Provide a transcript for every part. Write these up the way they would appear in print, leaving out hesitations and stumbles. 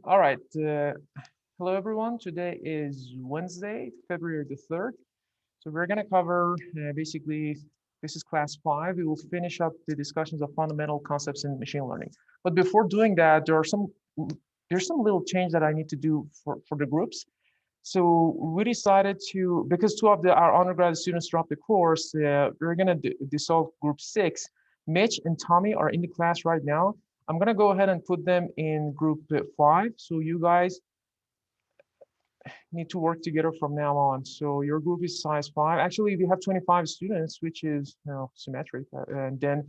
All right. Hello, everyone. Today is Wednesday, February the 3rd. So we're going to cover basically, this is class 5. We will finish up the discussions of fundamental concepts in machine learning. But before doing that, there's some little change that I need to do for the groups. So we decided to, because two of our undergraduate students dropped the course, we're going to dissolve group 6. Mitch and Tommy are in the class right now. I'm going to go ahead and put them in group 5. So you guys need to work together from now on. So your group is size 5. Actually, we have 25 students, which is symmetric. And then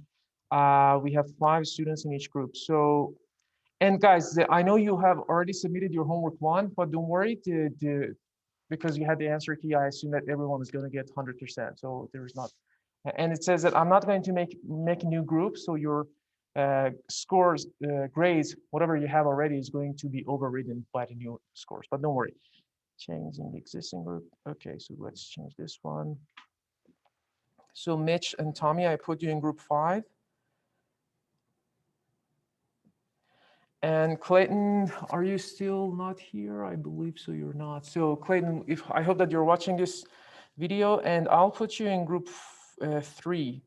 we have 5 students in each group. So, and guys, I know you have already submitted your homework 1, but don't worry, because you had the answer key, I assume that everyone is going to get 100%. So there's not, and it says that I'm not going to make a new group. So your scores, grades, whatever you have already is going to be overridden by the new scores, but don't worry. Changing the existing group. Okay, so let's change this one. So Mitch and Tommy, I put you in group 5. And Clayton, are you still not here? I believe so, you're not. So Clayton, I hope that you're watching this video, and I'll put you in group 3.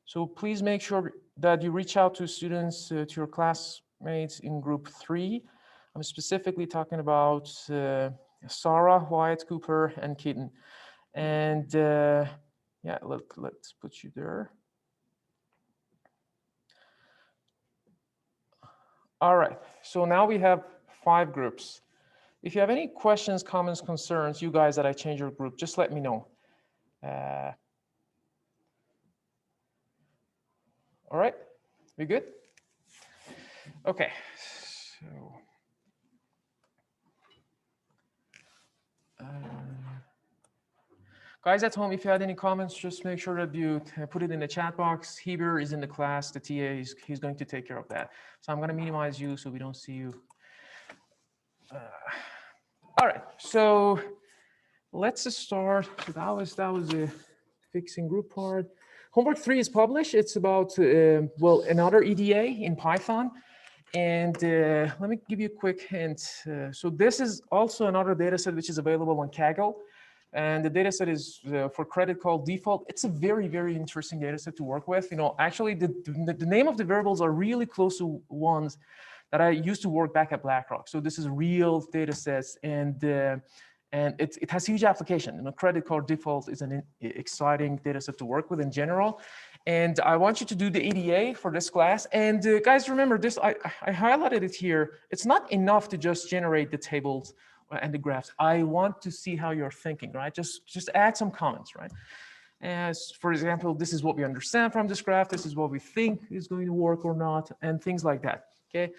So please make sure that you reach out to students, to your classmates in group 3. I'm specifically talking about Sarah, Wyatt, Cooper, and Keaton. And yeah, let's put you there. All right, so now we have 5 groups. If you have any questions, comments, concerns, you guys that I change your group, just let me know. All right, we good? Okay, so. Guys at home, if you had any comments, just make sure that you put it in the chat box. Heber is in the class, the TA, he's going to take care of that. So I'm gonna minimize you so we don't see you. All right, so let's start. So that was a fixing group part. Homework 3 is published. It's about, well, another EDA in Python. And let me give you a quick hint. So this is also another data set which is available on Kaggle. And the data set is for credit called default. It's a very, very interesting data set to work with. Actually, the name of the variables are really close to ones that I used to work back at BlackRock. So this is real data sets, and it has huge application. Credit card default is an exciting data set to work with in general. And I want you to do the EDA for this class. And guys, remember this, I highlighted it here. It's not enough to just generate the tables and the graphs. I want to see how you're thinking, right? Just add some comments, right? As for example, this is what we understand from this graph. This is what we think is going to work or not, and things like that, okay?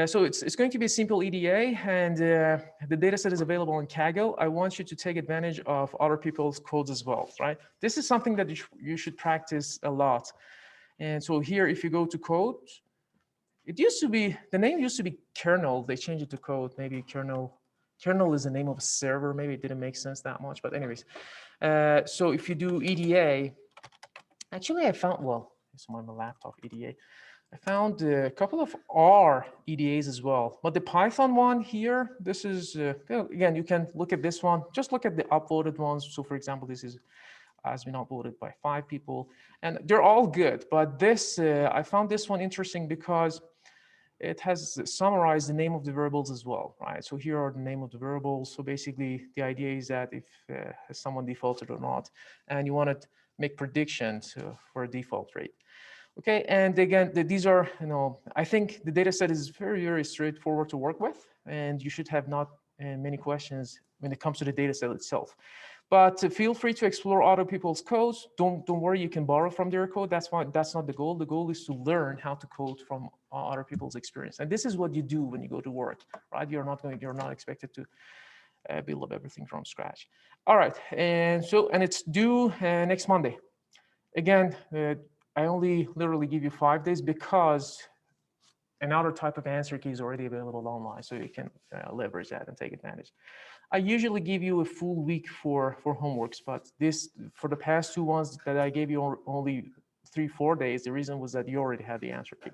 So it's going to be a simple EDA, and the data set is available in Kaggle. I want you to take advantage of other people's codes as well, right? This is something that you should practice a lot. And so here, if you go to code, it used to be, the name used to be kernel. They changed it to code, maybe kernel. Kernel is the name of a server. Maybe it didn't make sense that much, but anyways. So if you do EDA, actually I found, well, it's on my laptop, EDA. I found a couple of R EDAs as well, but the Python one here, this is, again, you can look at this one, just look at the upvoted ones. So for example, this has been upvoted by 5 people, and they're all good, but this, I found this one interesting because it has summarized the name of the variables as well, right? So here are the name of the variables. So basically the idea is that if someone defaulted or not, and you want to make predictions for a default rate. Okay, and again, these are, I think the data set is very, very straightforward to work with, and you should have not many questions when it comes to the data set itself. But feel free to explore other people's codes. Don't worry, you can borrow from their code. That's why that's not the goal. The goal is to learn how to code from other people's experience. And this is what you do when you go to work, right? You're not expected to build up everything from scratch. All right, and it's due next Monday. Again, I only literally give you 5 days because another type of answer key is already available online, so you can leverage that and take advantage. I usually give you a full week for homeworks, but this, for the past 2 ones that I gave you only 4 days. The reason was that you already had the answer key.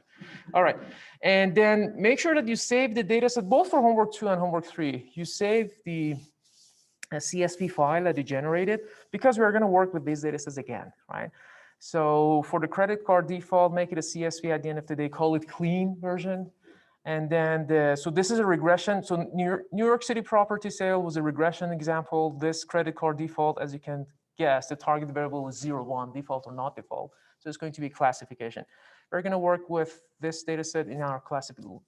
All right, and then make sure that you save the data set both for homework 2 and homework 3. You save the CSV file that you generated, because we're going to work with these data sets again, right? So for the credit card default, make it a CSV at the end of the day, call it clean version. And then, so this is a regression. So New York City property sale was a regression example. This credit card default, as you can guess, the target variable is 0, 1, default or not default. So it's going to be classification. We're going to work with this data set in our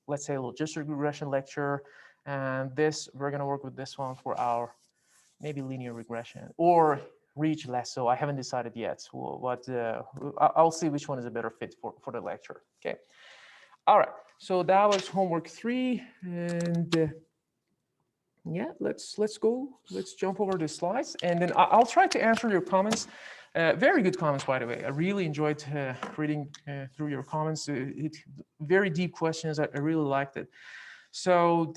let's say, logistic regression lecture. And this, we're going to work with this one for our maybe linear regression or reach less. So I haven't decided yet, but I'll see which one is a better fit for the lecture. Okay. All right. So that was homework 3, and yeah, let's go. Let's jump over the slides, and then I'll try to answer your comments. Very good comments, by the way. I really enjoyed reading through your comments. Very deep questions. I really liked it. So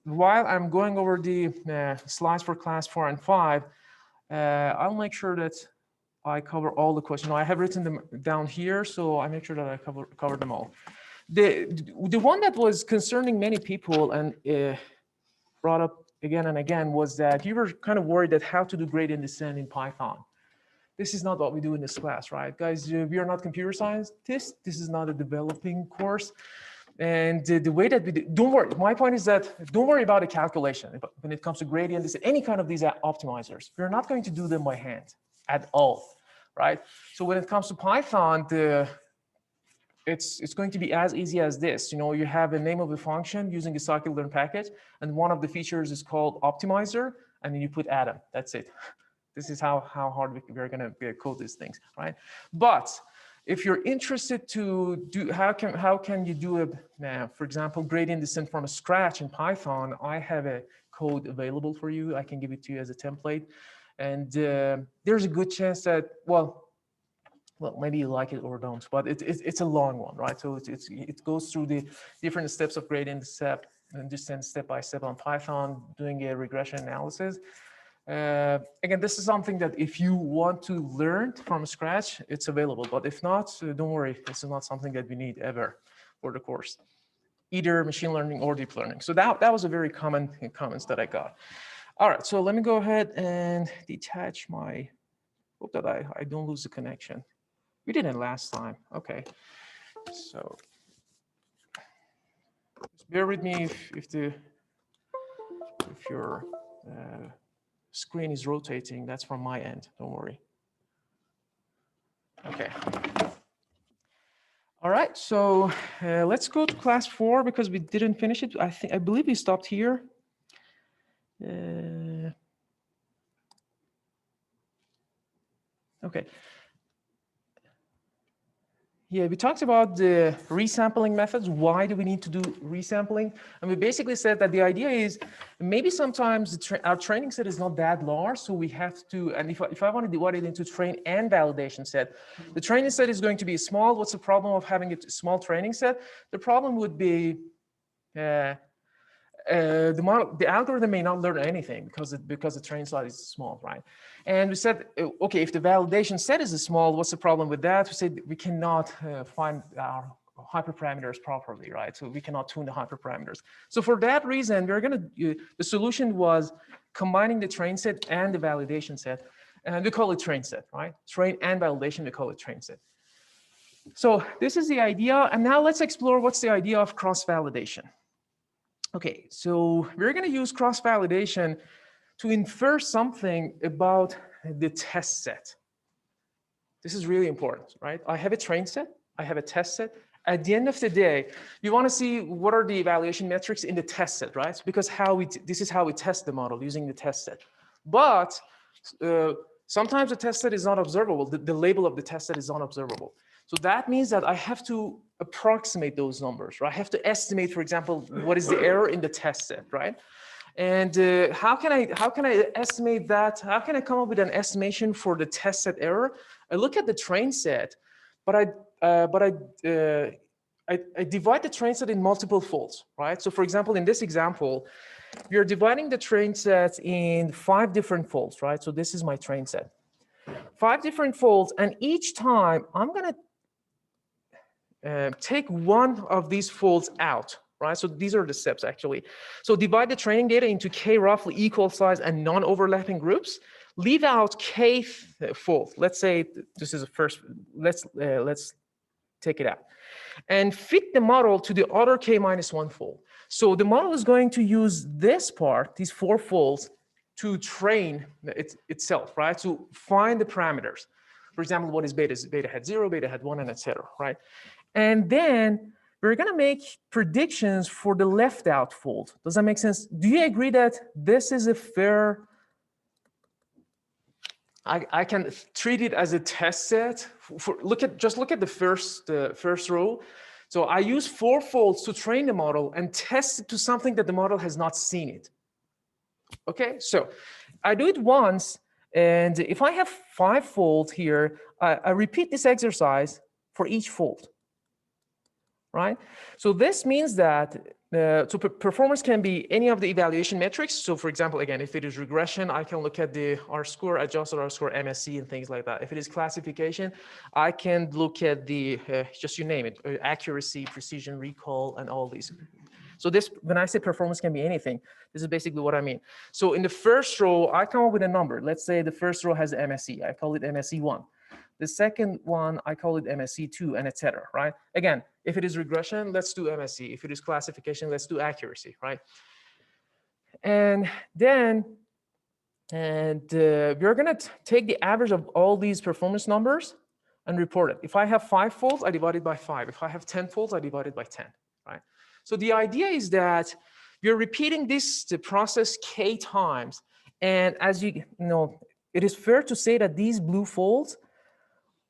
while I'm going over the slides for class 4 and 5, I'll make sure that I cover all the questions. I have written them down here, so I make sure that I cover them all. The one that was concerning many people and brought up again and again was that you were kind of worried that how to do gradient descent in Python. This is not what we do in this class, right? Guys, we are not computer scientists. This is not a developing course. And the way that we do, don't worry, my point is that don't worry about the calculation when it comes to gradient descent, any kind of these optimizers. We're not going to do them by hand at all, right? So when it comes to Python, it's going to be as easy as this. You have a name of a function using a scikit-learn package, and one of the features is called optimizer, and then you put Atom. That's it. This is how hard we're going to code these things, right? But if you're interested to do, how can you do for example, gradient descent from scratch in Python? I have a code available for you. I can give it to you as a template, and there's a good chance that well, maybe you like it or don't, but it's a long one, right? So it goes through the different steps of gradient descent step by step on Python, doing a regression analysis. Again, this is something that if you want to learn from scratch, it's available. But if not, don't worry, this is not something that we need ever for the course, either machine learning or deep learning. So that was a very common comments that I got. All right, so let me go ahead and detach my, hope that I don't lose the connection. We didn't last time. Okay, so just bear with me if your screen is rotating. That's from my end. Don't worry. Okay. All right. So let's go to class 4 because we didn't finish it. I believe we stopped here. Okay. Yeah, we talked about the resampling methods. Why do we need to do resampling? And we basically said that the idea is maybe sometimes our training set is not that large, so we have to, and if I want to divide it into train and validation set, the training set is going to be small. What's the problem of having a small training set? The problem would be the algorithm may not learn anything because the training set is small, right? And we said, okay, if the validation set is small, what's the problem with that? We said we cannot find our hyperparameters properly, right? So we cannot tune the hyperparameters. So for that reason, we're going to, the solution was combining the train set and the validation set. And we call it train set, right? Train and validation, we call it train set. So this is the idea. And now let's explore what's the idea of cross-validation. Okay, so we're going to use cross-validation to infer something about the test set. This is really important, right? I have a train set, I have a test set. At the end of the day, you want to see what are the evaluation metrics in the test set, right? Because this is how we test the model using the test set. But sometimes the test set is not observable. The label of the test set is not observable. So that means that I have to approximate those numbers, right? I have to estimate, for example, what is the error in the test set, right? And how can I estimate that? How can I come up with an estimation for the test set error? I look at the train set, but I divide the train set in multiple folds, right? So for example, in this example, we are dividing the train set in 5 different folds, right? So this is my train set. 5 different folds, and each time I'm going to take one of these folds out, right? So these are the steps actually. So divide the training data into k roughly equal size and non-overlapping groups. Leave out k fold. Let's say this is a first. Let's take it out, and fit the model to the other k minus 1 fold. So the model is going to use this part, these 4 folds, to train itself, right? To find the parameters. For example, what is beta? Is beta hat 0, beta hat 1, and etc. Right? And then we're going to make predictions for the left out fold. Does that make sense? Do you agree that this is a fair? I can treat it as a test set. Just look at the first row. So I use 4 folds to train the model and test it to something that the model has not seen it. Okay, so I do it once, and if I have 5 folds here, I repeat this exercise for each fold, right? So this means that performance can be any of the evaluation metrics. So for example, again, if it is regression, I can look at the R-score, adjusted R-score, MSE, and things like that. If it is classification, I can look at the, just you name it, accuracy, precision, recall, and all these. So this, when I say performance can be anything, this is basically what I mean. So in the first row, I come up with a number. Let's say the first row has MSE. I call it MSE1. The second one, I call it MSE2, and etc. Right? Again, if it is regression, let's do MSE. If it is classification, let's do accuracy, right? And then, we're going to take the average of all these performance numbers and report it. If I have 5 folds, I divide it by 5. If I have 10 folds, I divide it by 10, right? So the idea is that you're repeating the process k times. And as you know, it is fair to say that these blue folds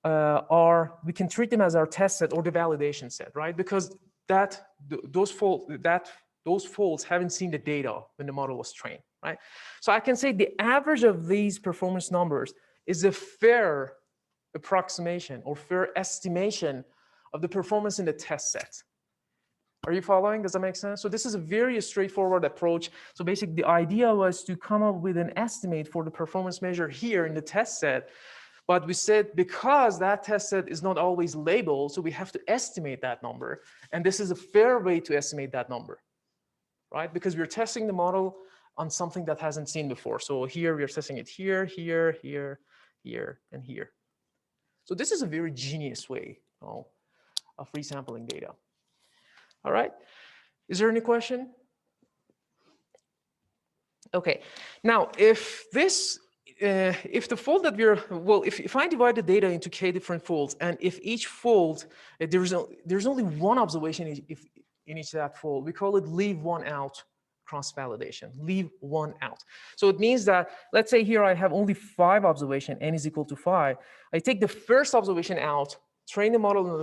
we can treat them as our test set or the validation set, right? Because those folds haven't seen the data when the model was trained, right? So I can say the average of these performance numbers is a fair approximation or fair estimation of the performance in the test set. Are you following? Does that make sense? So this is a very straightforward approach. So basically the idea was to come up with an estimate for the performance measure here in the test set. But we said because that test set is not always labeled, so we have to estimate that number. And this is a fair way to estimate that number, right? Because we're testing the model on something that hasn't seen before. So here we're testing it here, here, here, here, and here. So this is a very genius way of resampling data. All right. Is there any question? Okay. Now, if the fold that if I divide the data into k different folds, and if each fold, there's only one observation in each of that fold, we call it leave one out cross-validation, leave one out. So it means that, let's say here I have only 5 observations, n is equal to 5. I take the first observation out, train the model on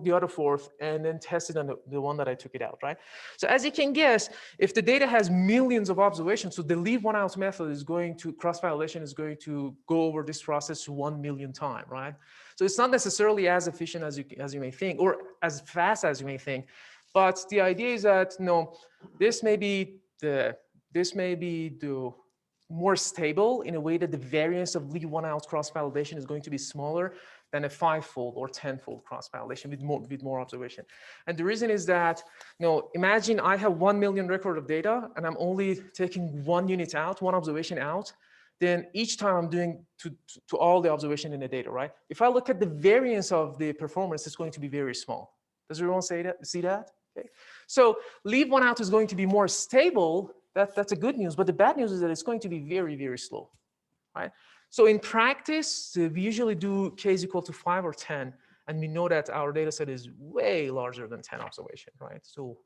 the other fourth, and then test it on the one that I took it out, right? So as you can guess, if the data has millions of observations, so the leave one out method is going to, cross-validation is going to go over this process 1 million times, right? So it's not necessarily as efficient as you may think, or as fast as you may think, but the idea is that, no, this may be the more stable in a way that the variance of leave one out cross-validation is going to be smaller than a 5-fold or 10-fold cross-validation with more observation. And the reason is that, imagine I have 1 million record of data and I'm only taking 1 unit out, 1 observation out, then each time I'm doing to all the observation in the data, right? If I look at the variance of the performance, it's going to be very small. Does everyone see that? Okay. So leave one out is going to be more stable. That's a good news, but the bad news is that it's going to be very, very slow, right? So in practice, we usually do k is equal to 5 or 10, and we know that our data set is way larger than 10 observation, right? So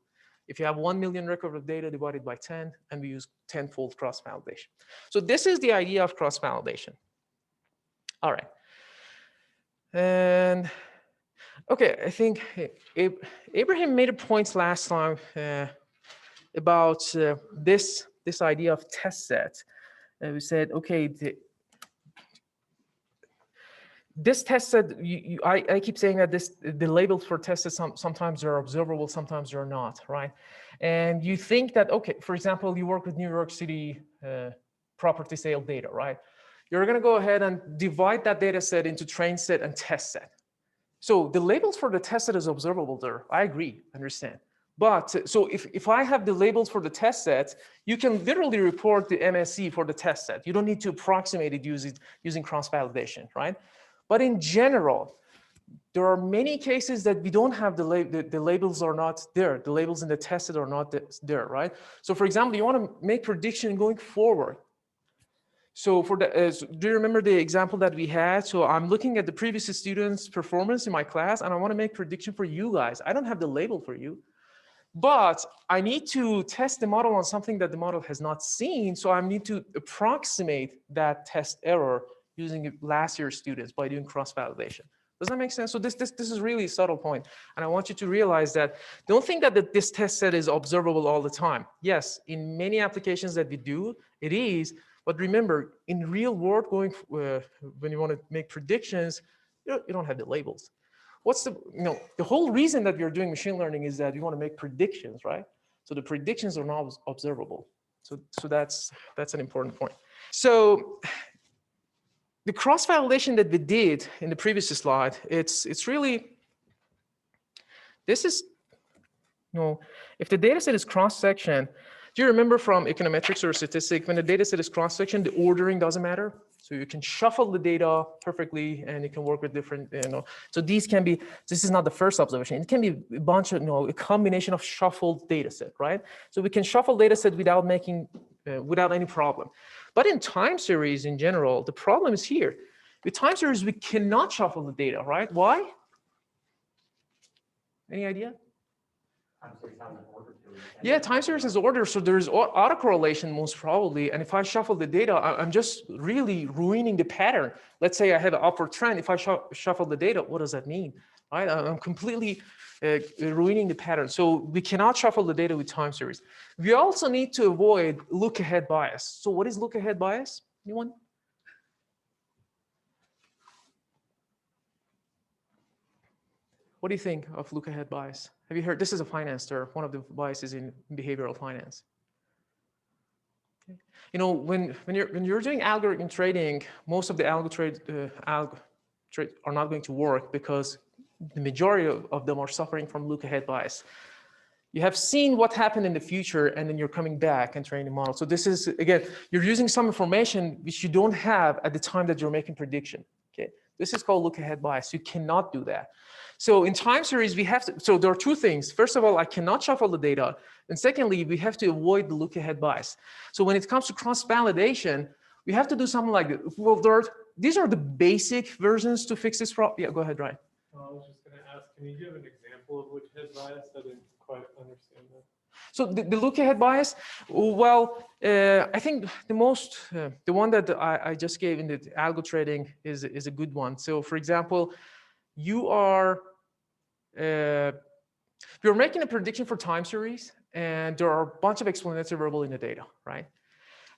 if you have 1 million record of data divided by 10, and we use 10-fold cross-validation. So this is the idea of cross-validation. All right. And okay, I think Abraham made a point last time about this idea of test set. We said, okay, this test set, I keep saying that the labels for test sets, sometimes they're observable, sometimes they're not, right? And you think that, okay, for example, you work with New York City property sale data, right? you're going to go ahead and divide that data set into train set and test set. So the labels for the test set is observable there. I agree, understand. But so if I have the labels for the test set, you can literally report the MSE for the test set. You don't need to approximate it using cross-validation, right? But in general, there are many cases that we don't have the labels are not there. The labels in the test set are not there, right? So for example, you want to make prediction going forward. So for the, do you remember the example that we had? So I'm looking at the previous students' performance in my class, and I want to make prediction for you guys. I don't have the label for you, but I need to test the model on something that the model has not seen. So I need to approximate that test error using last year's students by doing cross-validation. Does that make sense? So this is really a subtle point. And I want you to realize that don't think that this test set is observable all the time. Yes, in many applications that we do, it is. But remember, in real world, when you want to make predictions, you don't have the labels. What's the whole reason that we're doing machine learning is that you want to make predictions, right? So the predictions are not observable. So that's an important point. So the cross-validation that we did in the previous slide, it's really, this is, if the data set is cross-section, do you remember from econometrics or statistics, when the data set is cross-section, the ordering doesn't matter? So you can shuffle the data perfectly and you can work with different, so these can be, this is not the first observation. It can be a bunch of, a combination of shuffled data set, right? So we can shuffle data set without making, without any problem. But in time series in general, the problem is here. With time series, we cannot shuffle the data, right? Why? Any idea? Yeah, time series is order, so there's autocorrelation most probably. And if I shuffle the data, I'm just really ruining the pattern. Let's say I have an upward trend. If I shuffle the data, what does that mean? Right? I'm completely ruining the pattern. So we cannot shuffle the data with time series. We also need to avoid look-ahead bias. So what is look-ahead bias? Anyone? What do you think of look-ahead bias? Have you heard? This is a finance term, one of the biases in behavioral finance. Okay. When you're doing algorithm trading, most of the algo trades are not going to work because the majority of them are suffering from look-ahead bias. You have seen what happened in the future, and then you're coming back and training the model. So this is, again, you're using some information which you don't have at the time that you're making prediction. Okay, this is called look-ahead bias. You cannot do that. So in time series, we have to, so there are two things. First of all, I cannot shuffle the data. And secondly, we have to avoid the look-ahead bias. So when it comes to cross-validation, we have to do something like this. Well, these are the basic versions to fix this problem. Yeah, go ahead, Ryan. I was just going to ask, can you give an example of look-ahead bias? I didn't quite understand that. So the look-ahead bias, well, I think the one that I just gave in the algo trading is a good one. So for example, you're making a prediction for time series, and there are a bunch of explanatory variables in the data, right?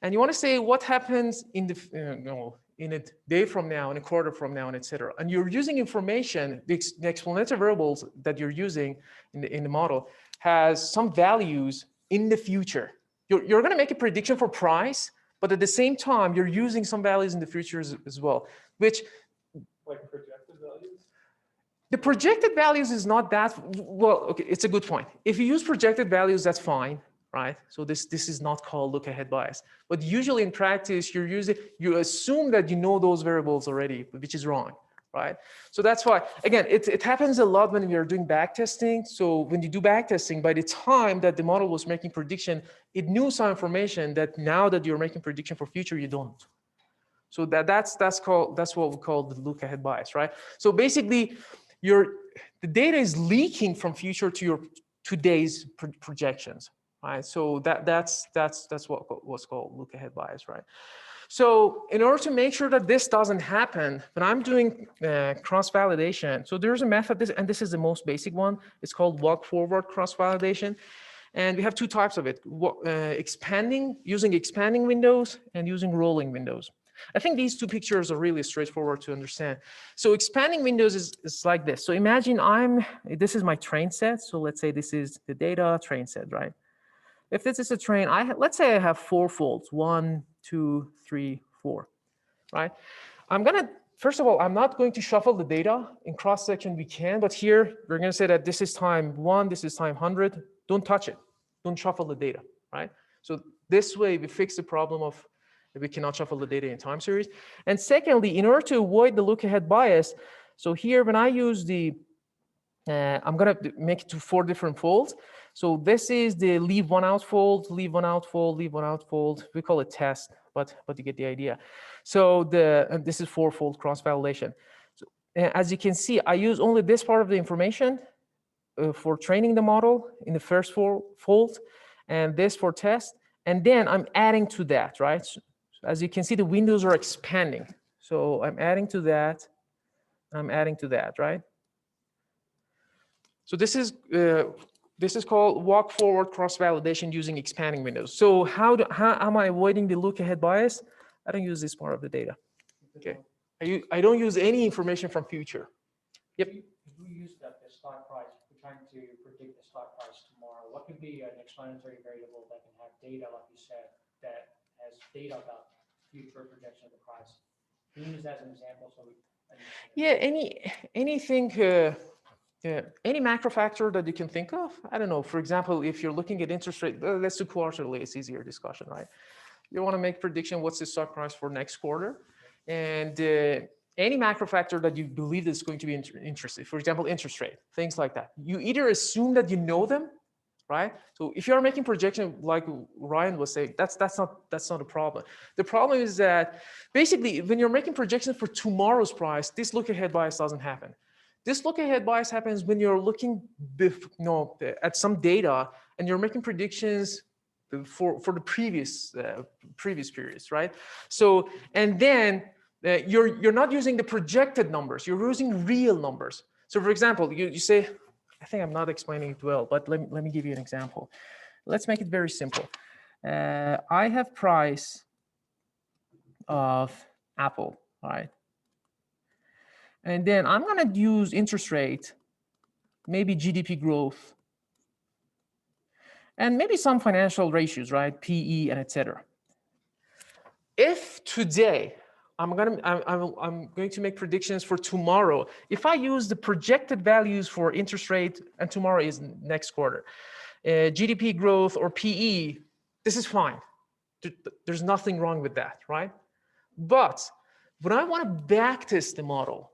And you want to say what happens in in a day from now, in a quarter from now, and etc. And you're using information, the explanatory variables that you're using in the model has some values in the future. You're going to make a prediction for price, but at the same time, you're using some values in the future as well, which like projected values. The projected values is not that, well, okay, it's a good point. If you use projected values, that's fine, right? So this is not called look-ahead bias. But usually in practice, you assume that you know those variables already, which is wrong, right? So that's why, again, it happens a lot when we are doing backtesting. So when you do backtesting, by the time that the model was making prediction, it knew some information that now that you're making prediction for future, you don't. So that's what we call the look-ahead bias, right? So basically, the data is leaking from future to your today's projections, right? So that's what's called look-ahead bias, right? So in order to make sure that this doesn't happen, when I'm doing cross-validation, so there's a method, and this is the most basic one. It's called walk-forward cross-validation. And we have two types of it, using expanding windows and using rolling windows. I think these two pictures are really straightforward to understand. So expanding windows is like this. So imagine this is my train set. So let's say this is the data train set, right? If this is a train, let's say I have 4 folds, 1, 2, 3, 4. right? First of all, I'm not going to shuffle the data. In cross-section we can, but here we're going to say that this is time 1, this is time 100. Don't touch it. Don't shuffle the data, right? So this way we fix the problem of that we cannot shuffle the data in time series. And secondly, in order to avoid the look-ahead bias, so here when I use the, I'm going to make it to 4 different folds. So this is the leave one out fold, leave one out fold, leave one out fold. We call it test, but you get the idea. So this is 4-fold cross-validation. So, as you can see, I use only this part of the information for training the model in the first fold, and this for test. And then I'm adding to that, right? So as you can see, the windows are expanding. So I'm adding to that, I'm adding to that, right? So this is called walk forward cross-validation using expanding windows. So how am I avoiding the look-ahead bias? I don't use this part of the data. Okay. I don't use any information from future. Yep. If we use the stock price, we're trying to predict the stock price tomorrow. What could be an explanatory variable that can have data, like you said, that has data about future projection of the price? Can you use that as an example? So we anything. Any macro factor that you can think of. I don't know. For example, if you're looking at interest rate, let's do quarterly. It's easier discussion, right? You want to make prediction. What's the stock price for next quarter? And any macro factor that you believe is going to be interesting. For example, interest rate, things like that. You either assume that you know them, right? So if you are making projection, like Ryan was saying, that's not a problem. The problem is that basically when you're making projections for tomorrow's price, this look-ahead bias doesn't happen. This look-ahead bias happens when you're looking at some data and you're making predictions for the previous periods, right? So and then you're not using the projected numbers. You're using real numbers. So for example, you say, I think I'm not explaining it well, but let me give you an example. Let's make it very simple. I have price of Apple, right? And then I'm going to use interest rate, maybe GDP growth, and maybe some financial ratios, right? PE and etc. If today I'm going to make predictions for tomorrow, if I use the projected values for interest rate, and tomorrow is next quarter, GDP growth or PE, this is fine. There's nothing wrong with that, right? But when I want to backtest the model,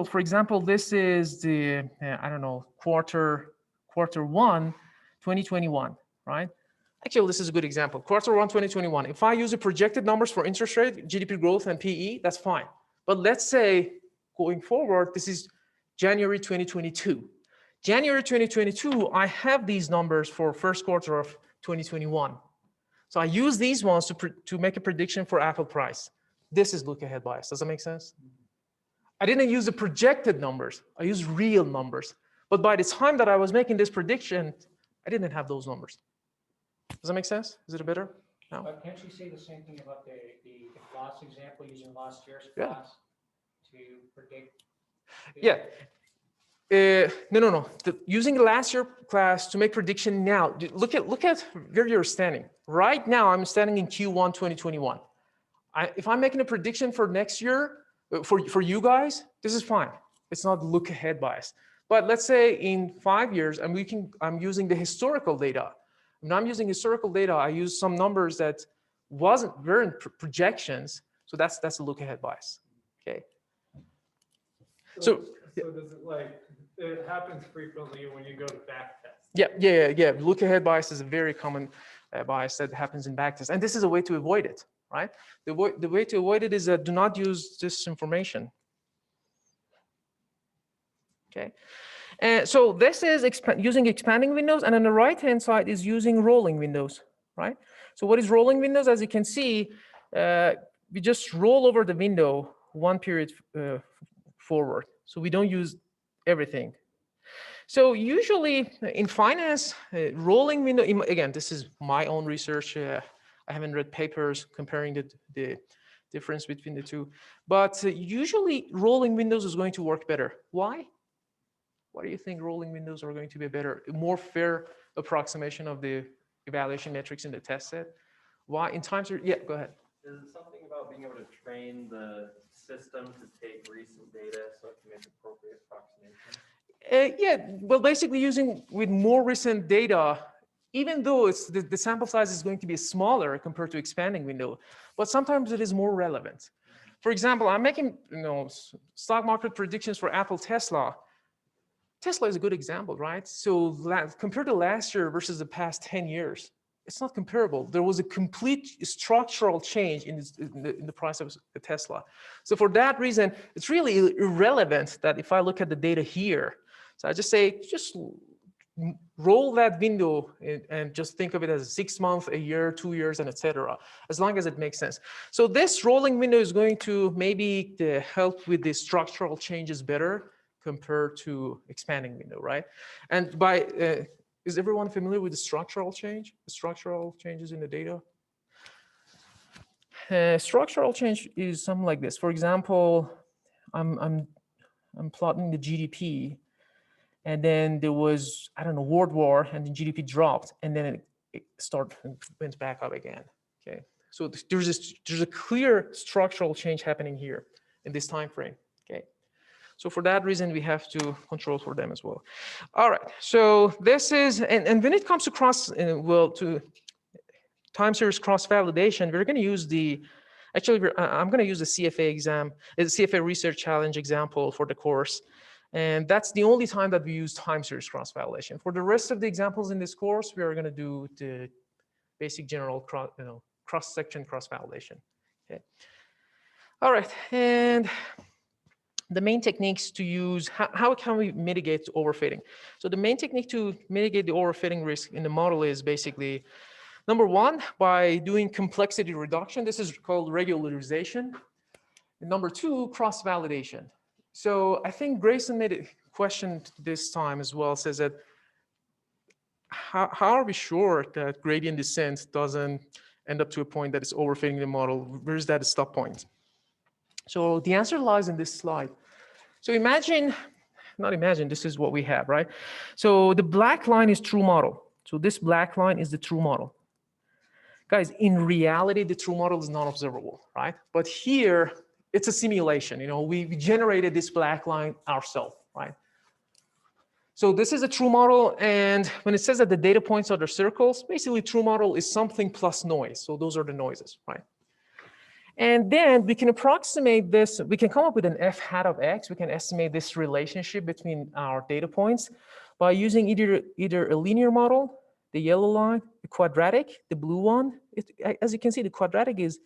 for example, this is the, I don't know, quarter 1, 2021, right? Actually, this is a good example. Quarter 1, 2021. If I use the projected numbers for interest rate, GDP growth, and PE, that's fine. But let's say going forward, this is January 2022. January 2022, I have these numbers for first quarter of 2021. So I use these ones to make a prediction for Apple price. This is look-ahead bias. Does that make sense? I didn't use the projected numbers. I used real numbers. But by the time that I was making this prediction, I didn't have those numbers. Does that make sense? Is it better? No. But can't you say the same thing about the class example using last year's class to predict? Yeah. No. Using last year class to make prediction now. Look at where you're standing. Right now, I'm standing in Q1 2021. If I'm making a prediction for next year, for you guys, this is fine. It's not look ahead bias. But let's say in 5 years, I'm using the historical data. When I'm using historical data, I use some numbers that weren't projections. So that's a look ahead bias. Okay. So does it happens frequently when you go to backtest? Yeah. Look ahead bias is a very common bias that happens in backtest, and this is a way to avoid it, right? The way to avoid it is do not use this information. Okay. So this is using expanding windows, and on the right-hand side is using rolling windows, right? So what is rolling windows? As you can see, we just roll over the window one period forward. So we don't use everything. So usually in finance, rolling window, again, this is my own research. I haven't read papers comparing the difference between the two. But usually rolling windows is going to work better. Why? Why do you think rolling windows are going to be better, a more fair approximation of the evaluation metrics in the test set? Why? In time series, yeah, go ahead. Is it something about being able to train the system to take recent data so it can make appropriate approximations? Yeah, well, basically using with more recent data, even though it's the sample size is going to be smaller compared to expanding window, but sometimes it is more relevant. For example, I'm making stock market predictions for Apple, Tesla. Tesla is a good example, right? So compared to last year versus the past 10 years, it's not comparable. There was a complete structural change in the price of the Tesla. So for that reason, it's really irrelevant that if I look at the data here, so I just say, just roll that window and just think of it as 6 months, a year, 2 years, and etc. As long as it makes sense. So this rolling window is going to maybe help with the structural changes better compared to expanding window, right? And by is everyone familiar with the structural change? The structural changes in the data? Structural change is something like this. For example, I'm plotting the GDP, and then there was, I don't know, world war, and the GDP dropped, and then it went back up again. Okay, so there's a clear structural change happening here in this time frame. Okay. So for that reason, we have to control for them as well. All right, so this is, and when it comes to to time series cross-validation, we're gonna use I'm gonna use the CFA exam, the CFA research challenge example for the course. And that's the only time that we use time series cross-validation. For the rest of the examples in this course, we are gonna do the basic general cross-section cross-validation, okay? All right, and the main techniques to use, how can we mitigate overfitting? So the main technique to mitigate the overfitting risk in the model is basically, number one, by doing complexity reduction. This is called regularization. And number two, cross-validation. So I think Grayson made a question this time as well, says that, how are we sure that gradient descent doesn't end up to a point that is overfitting the model? Where's that stop point? So the answer lies in this slide. So not imagine, this is what we have, right? So the black line is true model. So this black line is the true model. Guys, in reality, the true model is not observable, right? But here, it's a simulation. We generated this black line ourselves, right? So this is a true model, and when it says that the data points are the circles, basically true model is something plus noise. So those are the noises, right? And then we can approximate this, we can come up with an f hat of x, we can estimate this relationship between our data points by using either a linear model, the yellow line, the quadratic, the blue one. As you can see, the quadratic is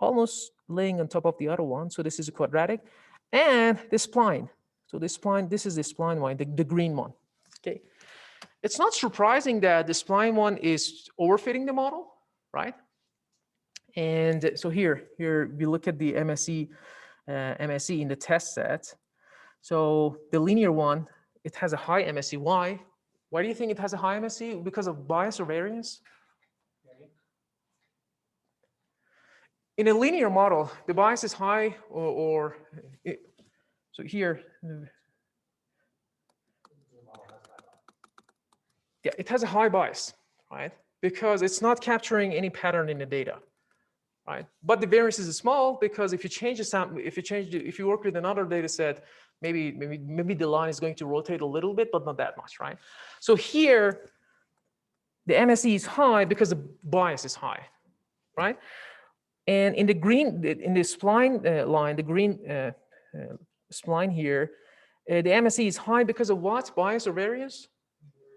almost laying on top of the other one, so this is a quadratic, and the spline. So this spline, this is the spline one, the green one, okay? It's not surprising that the spline one is overfitting the model, right? And so here we look at the MSE in the test set. So the linear one, it has a high MSE. Why? Why do you think it has a high MSE? Because of bias or variance? In a linear model, the bias is high, so here, yeah, it has a high bias, right? Because it's not capturing any pattern in the data. Right? But the variance is small because if you change the sample, if you work with another data set, maybe the line is going to rotate a little bit, but not that much, right? So here, the MSE is high because the bias is high, right? And in the green, in the spline line, the green spline here, the MSE is high because of what? Bias or variance?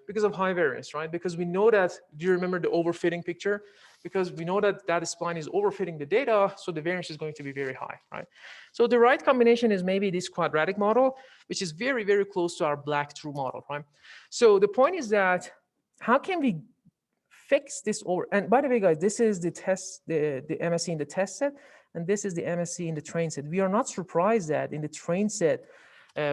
Because of high variance, right? Because we know that, do you remember the overfitting picture? Because we know that that spline is overfitting the data, so the variance is going to be very high, right? So the right combination is maybe this quadratic model, which is very, very close to our black true model, right? So the point is that, how can we fix this over? And by the way, guys, this is the test, the MSE in the test set, and this is the MSE in the train set. We are not surprised that in the train set,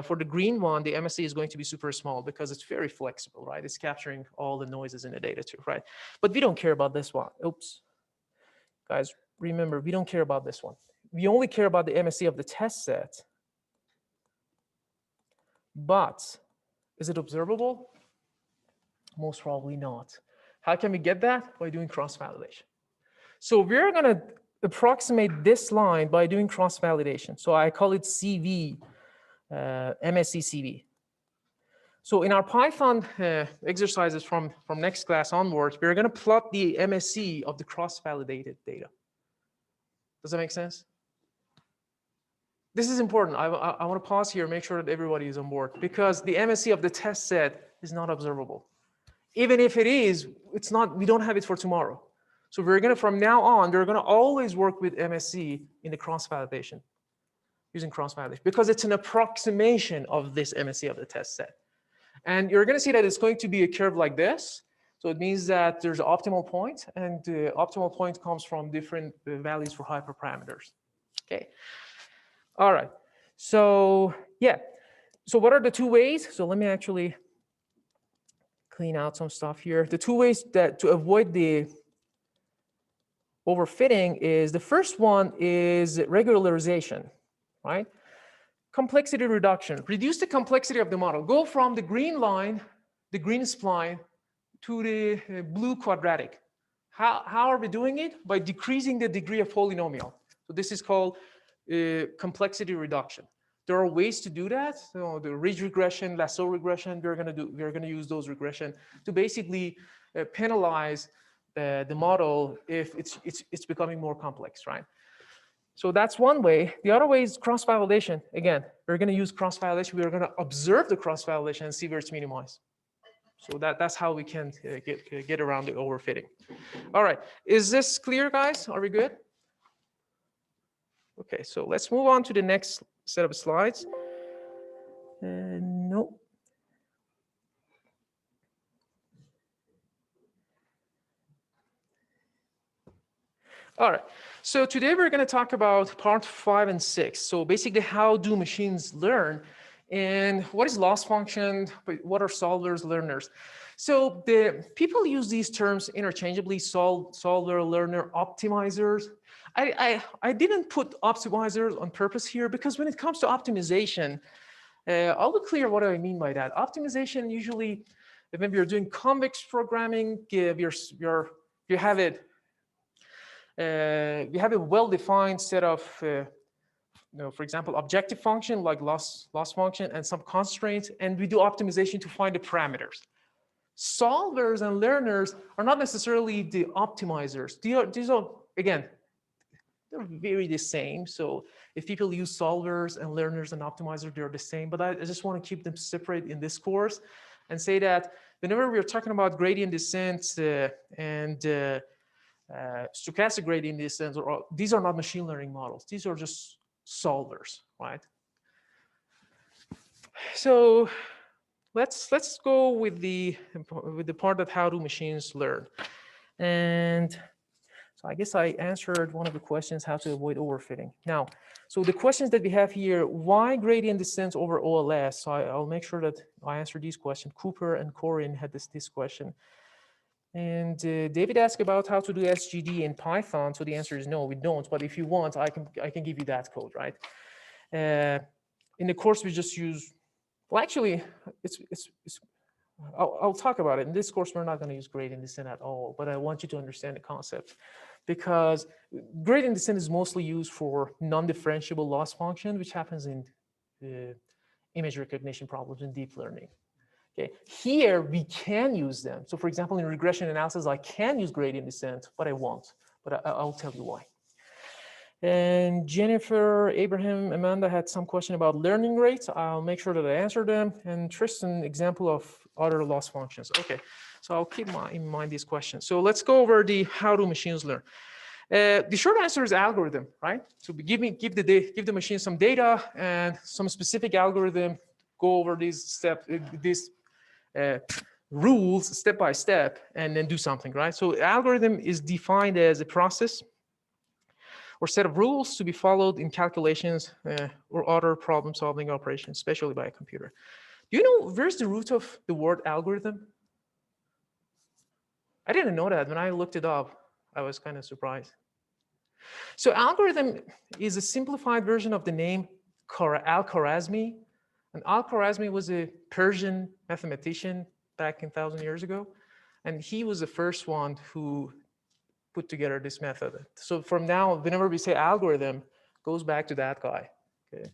for the green one, the MSE is going to be super small because it's very flexible, right? It's capturing all the noises in the data too, right? But we don't care about this one. Oops. Guys, remember, we don't care about this one. We only care about the MSE of the test set. But is it observable? Most probably not. How can we get that? By doing cross-validation. So we're gonna approximate this line by doing cross-validation. So I call it CV, MSE CV. So in our Python exercises from next class onwards, we're going to plot the MSE of the cross-validated data. Does that make sense? This is important. I want to pause here, make sure that everybody is on board, because the MSE of the test set is not observable. Even if it is, it's not. We don't have it for tomorrow. So we're going to, from now on, we're going to always work with MSE in the cross-validation, using cross-validation, because it's an approximation of this MSE of the test set. And you're going to see that it's going to be a curve like this. So it means that there's an optimal point, and the optimal point comes from different values for hyperparameters. Okay. All right. So yeah. So what are the two ways? So let me actually clean out some stuff here. The two ways that to avoid the overfitting is, the first one is regularization, right? Complexity reduction. Reduce the complexity of the model. Go from the green line, the green spline, to the blue quadratic. How are we doing it? By decreasing the degree of polynomial. So this is called complexity reduction. There are ways to do that. So the ridge regression, lasso regression, we're going to use those regression to basically penalize the model if it's becoming more complex, right? So that's one way. The other way is cross-validation. Again, we're going to use cross-validation. We're going to observe the cross-validation and see where it's minimized. So that's how we can get around the overfitting. All right, is this clear, guys? Are we good? Okay, so let's move on to the next set of slides. No. All right, so today we're going to talk about part 5 and 6. So basically, how do machines learn? And what is loss function? What are solvers, learners? So the people use these terms interchangeably: solver, learner, optimizers. I didn't put optimizers on purpose here, because when it comes to optimization, I'll be clear what I mean by that. Optimization usually, when you're doing convex programming, you have it. You have a well-defined set of, for example, objective function like loss function and some constraints, and we do optimization to find the parameters. Solvers and learners are not necessarily the optimizers. These are, again, they're very the same. So if people use solvers and learners and optimizers, they're the same. But I just want to keep them separate in this course and say that whenever we're talking about gradient descent and stochastic gradient descent, these are not machine learning models. These are just solvers, right? So let's go with the part of how do machines learn. And so I guess I answered one of the questions, how to avoid overfitting. Now, so the questions that we have here: why gradient descent over OLS? So I'll make sure that I answer these questions. Cooper and Corinne had this question. And David asked about how to do SGD in Python. So the answer is no, we don't. But if you want, I can give you that code, right? In the course, we just use, well, actually, I'll talk about it. In this course, we're not going to use gradient descent at all. But I want you to understand the concept, because gradient descent is mostly used for non-differentiable loss function, which happens in image recognition problems in deep learning. Okay, here we can use them. So for example, in regression analysis, I can use gradient descent, but I won't. But I'll tell you why. And Jennifer, Abraham, Amanda had some question about learning rates. I'll make sure that I answer them. And Tristan, example of other loss functions. Okay, so I'll keep in mind these questions. So let's go over the how do machines learn. The short answer is algorithm, right? So give the machine some data and some specific algorithm. Go over these rules step by step, and then do something, right? So algorithm is defined as a process or set of rules to be followed in calculations or other problem-solving operations, especially by a computer. Do you know where's the root of the word algorithm? I didn't know that. When I looked it up, I was kind of surprised. So algorithm is a simplified version of the name Al-Khwarizmi. And Al-Khwarizmi was a Persian mathematician back 1,000 years ago. And he was the first one who put together this method. So from now, whenever we say algorithm, goes back to that guy. Okay.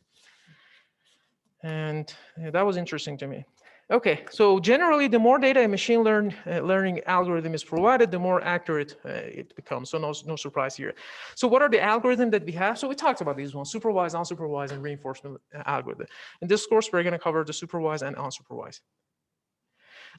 And that was interesting to me. Okay, so generally, the more data a machine learning algorithm is provided, the more accurate it becomes. So no surprise here. So what are the algorithms that we have? So we talked about these ones: supervised, unsupervised, and reinforcement algorithm. In this course, we're going to cover the supervised and unsupervised.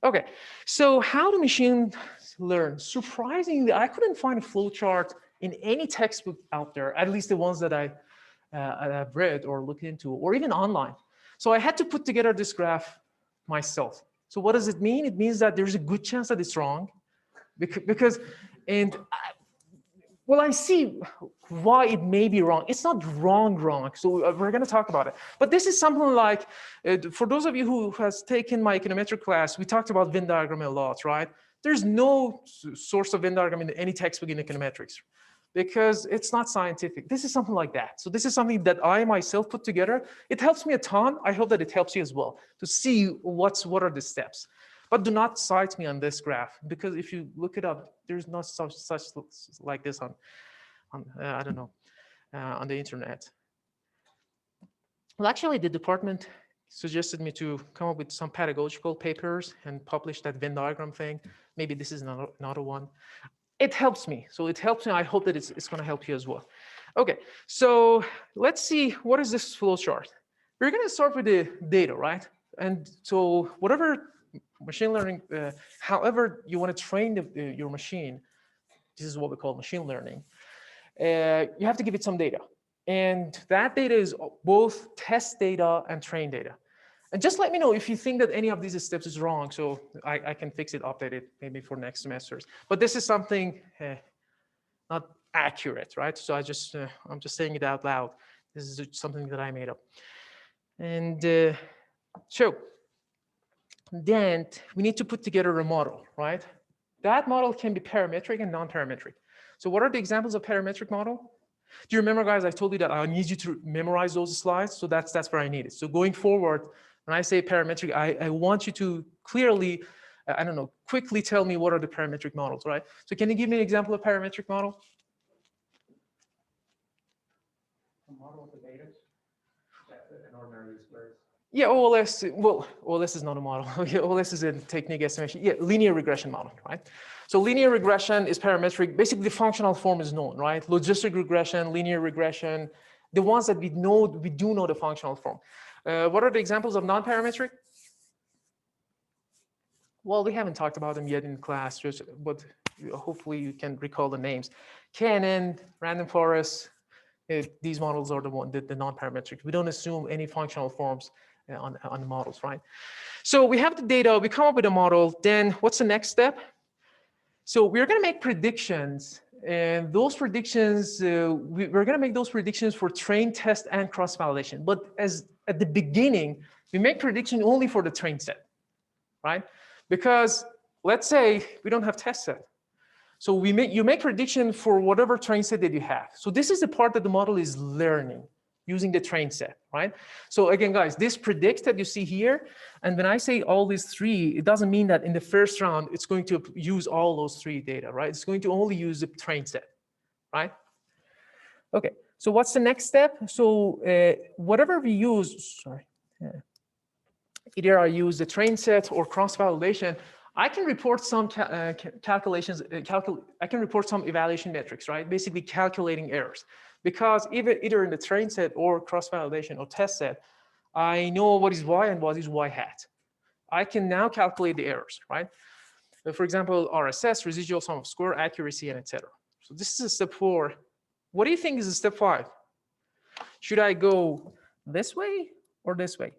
Okay, so how do machines learn? Surprisingly, I couldn't find a flowchart in any textbook out there, at least the ones that I've read or looked into, or even online. So I had to put together this graph myself. So what does it mean? It means that there's a good chance that it's wrong, because well, I see why it may be wrong. It's not wrong. So we're going to talk about it. But this is something like, for those of you who has taken my econometric class, we talked about Venn diagram a lot, right? There's no source of Venn diagram in any textbook in econometrics, because it's not scientific. This is something like that. So this is something that I myself put together. It helps me a ton. I hope that it helps you as well to see what are the steps. But do not cite me on this graph, because if you look it up, there's not such like this on I don't know, on the internet. Well, actually, the department suggested me to come up with some pedagogical papers and publish that Venn diagram thing. Maybe this is another one. It helps me. So it helps me. I hope that it's going to help you as well. Okay, so let's see, what is this flow chart? We're going to start with the data, right? And so whatever machine learning, however you want to train your machine, this is what we call machine learning, you have to give it some data. And that data is both test data and train data. And just let me know if you think that any of these steps is wrong, so I can fix it, update it, maybe for next semesters. But this is something not accurate, right? So I'm just saying it out loud. This is something that I made up. And so then we need to put together a model, right? That model can be parametric and non-parametric. So what are the examples of parametric model? Do you remember, guys, I told you that I need you to memorize those slides? So that's where I need it. So going forward, when I say parametric, I want you to clearly, I don't know, quickly tell me what are the parametric models, right? So can you give me an example of parametric model? A model of the data. An ordinary squares. Yeah, OLS, well, OLS is not a model. OLS is a technique estimation. Yeah, linear regression model, right? So linear regression is parametric. Basically, the functional form is known, right? Logistic regression, linear regression, the ones that we do know the functional form. What are the examples of non-parametric? Well, we haven't talked about them yet in class, but hopefully you can recall the names. KNN, random forest, these models are the non-parametric. We don't assume any functional forms on the models, right? So we have the data, we come up with a model, then what's the next step? So we're gonna make predictions, and those predictions, we're gonna make those predictions for train, test, and cross-validation. But at the beginning, we make prediction only for the train set, right? Because let's say we don't have test set. So you make prediction for whatever train set that you have. So this is the part that the model is learning using the train set, right? So again, guys, this predicts that you see here. And when I say all these three, it doesn't mean that in the first round, it's going to use all those three data, right? It's going to only use the train set, right? Okay, so what's the next step? So whatever we use, either I use the train set or cross-validation, I can report some calculations, I can report some evaluation metrics, right? Basically calculating errors. Because either in the train set or cross-validation or test set, I know what is y and what is y hat. I can now calculate the errors, right? For example, RSS, residual sum of square, accuracy, and etc. So this is a step 4. What do you think is a step 5? Should I go this way or this way?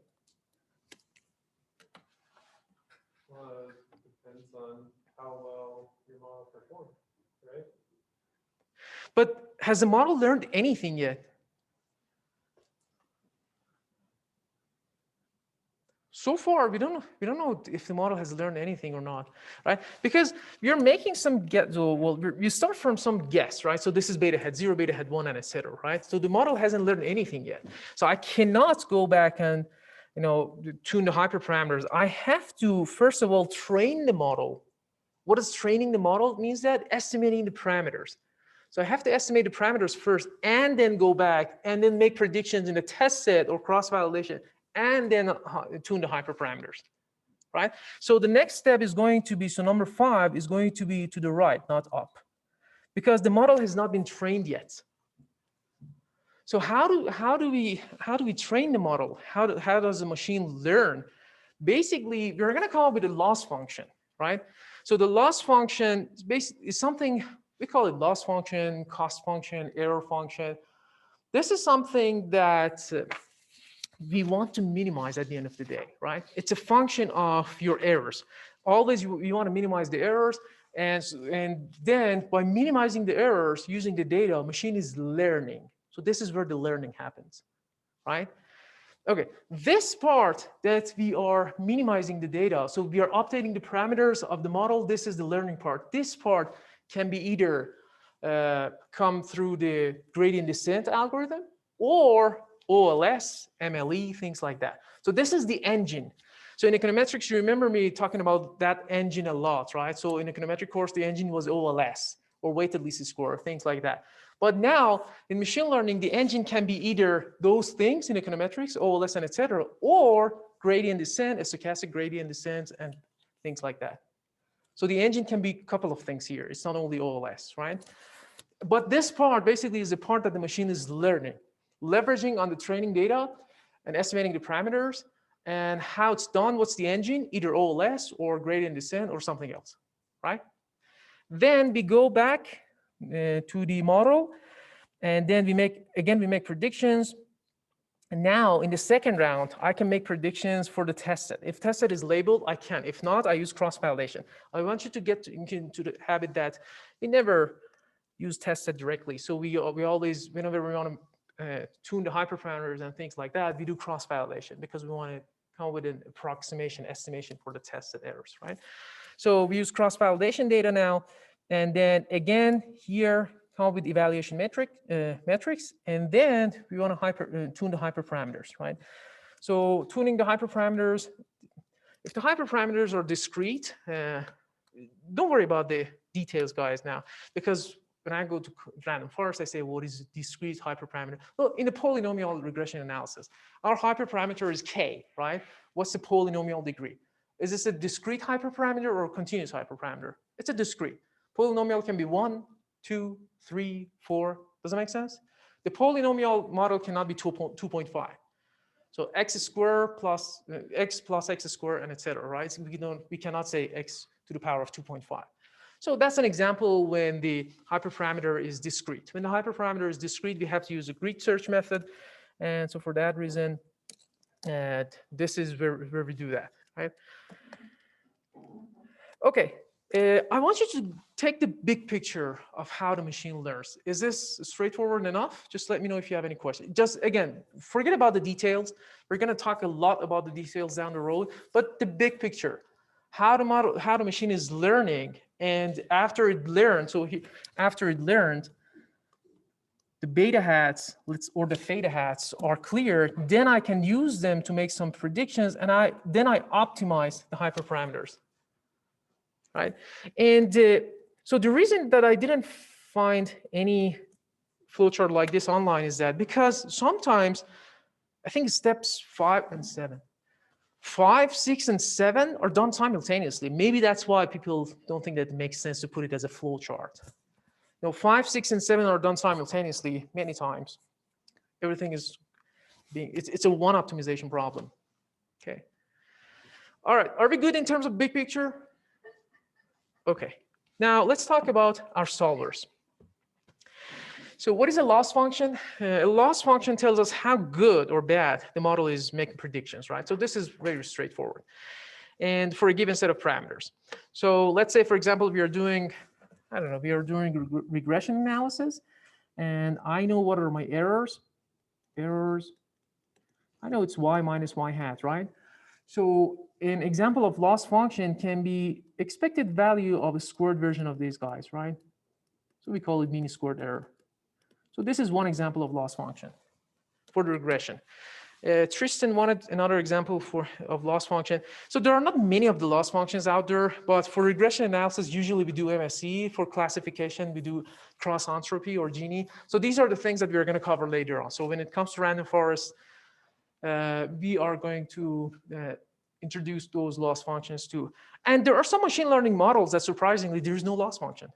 Depends on how well your model performs, right? But has the model learned anything yet? So far, we don't know if the model has learned anything or not, right? Because you're making some guess. Well, you start from some guess, right? So this is beta head 0, beta head 1, and etc. Right? So the model hasn't learned anything yet. So I cannot go back and tune the hyperparameters. I have to first of all train the model What does training the model means? That estimating the parameters. So I have to estimate the parameters first and then go back and then make predictions in the test set or cross-validation and then tune the hyperparameters, right? So the next step is going to be, so number 5 is going to be to the right, not up, because the model has not been trained yet. So how do we train the model? How does the machine learn? Basically, we're going to come up with a loss function, right? So the loss function is something, we call it loss function, cost function, error function. This is something that we want to minimize at the end of the day, right? It's a function of your errors. Always you want to minimize the errors, and then by minimizing the errors using the data, machine is learning. So this is where the learning happens, right? Okay, this part that we are minimizing the data, so we are updating the parameters of the model, this is the learning part. This part can be either come through the gradient descent algorithm or OLS, MLE, things like that. So this is the engine. So in econometrics, you remember me talking about that engine a lot, right? So in econometric course, the engine was OLS or weighted least square, things like that. But now in machine learning, the engine can be either those things in econometrics, OLS and etc., or gradient descent, a stochastic gradient descent, and things like that. So the engine can be a couple of things here. It's not only OLS, right? But this part basically is the part that the machine is learning, leveraging on the training data and estimating the parameters and how it's done. What's the engine? Either OLS or gradient descent or something else, right? Then we go back to the model, and then we make predictions. And now in the second round, I can make predictions for the test set. If test set is labeled, I can. If not, I use cross-validation. I want you to get into the habit that we never use test set directly. So we always, whenever we want to tune the hyperparameters and things like that, we do cross-validation because we want to come up with an approximation, estimation for the test set errors, right? So we use cross-validation data now. And then again, here, come up with evaluation metrics. And then we want to tune the hyperparameters, right? So tuning the hyperparameters, if the hyperparameters are discrete, don't worry about the details, guys, now, because when I go to random forest, I say, what is discrete hyperparameter? Well, in the polynomial regression analysis, our hyperparameter is k, right? What's the polynomial degree? Is this a discrete hyperparameter or a continuous hyperparameter? It's a discrete. Polynomial can be 1, 2, 3, 4. Does that make sense? The polynomial model cannot be 2.5. So x squared plus x squared and etc. Right? So we cannot say x to the power of 2.5. So that's an example when the hyperparameter is discrete. When the hyperparameter is discrete, we have to use a Greek search method. And so for that reason, this is where we do that, right? Okay, I want you to take the big picture of how the machine learns. Is this straightforward enough? Just let me know if you have any questions. Just again, forget about the details. We're going to talk a lot about the details down the road, but the big picture, how the machine is learning, and after it learned, after it learned, the beta hats or the theta hats are clear, then I can use them to make some predictions, and then I optimize the hyperparameters. Right, and so the reason that I didn't find any flowchart like this online is that because sometimes I think steps 5 and 7, 5, 6, and 7 are done simultaneously. Maybe that's why people don't think that it makes sense to put it as a flowchart. No, 5, 6, and 7 are done simultaneously many times. Everything is it's a one optimization problem. Okay. All right. Are we good in terms of big picture? Okay, now let's talk about our solvers. So what is a loss function? A loss function tells us how good or bad the model is making predictions, right? So this is very straightforward. And for a given set of parameters. So let's say, for example, we are doing, regression analysis, and I know what are my errors. I know it's y minus y hat, right? So an example of loss function can be expected value of a squared version of these guys, right? So we call it mean squared error. So this is one example of loss function for the regression. Tristan wanted another example of loss function. So there are not many of the loss functions out there, but for regression analysis, usually we do MSE. For classification, we do cross entropy or Gini. So these are the things that we're going to cover later on. So when it comes to random forest, we are going to introduce those loss functions too. And there are some machine learning models that surprisingly, there is no loss function.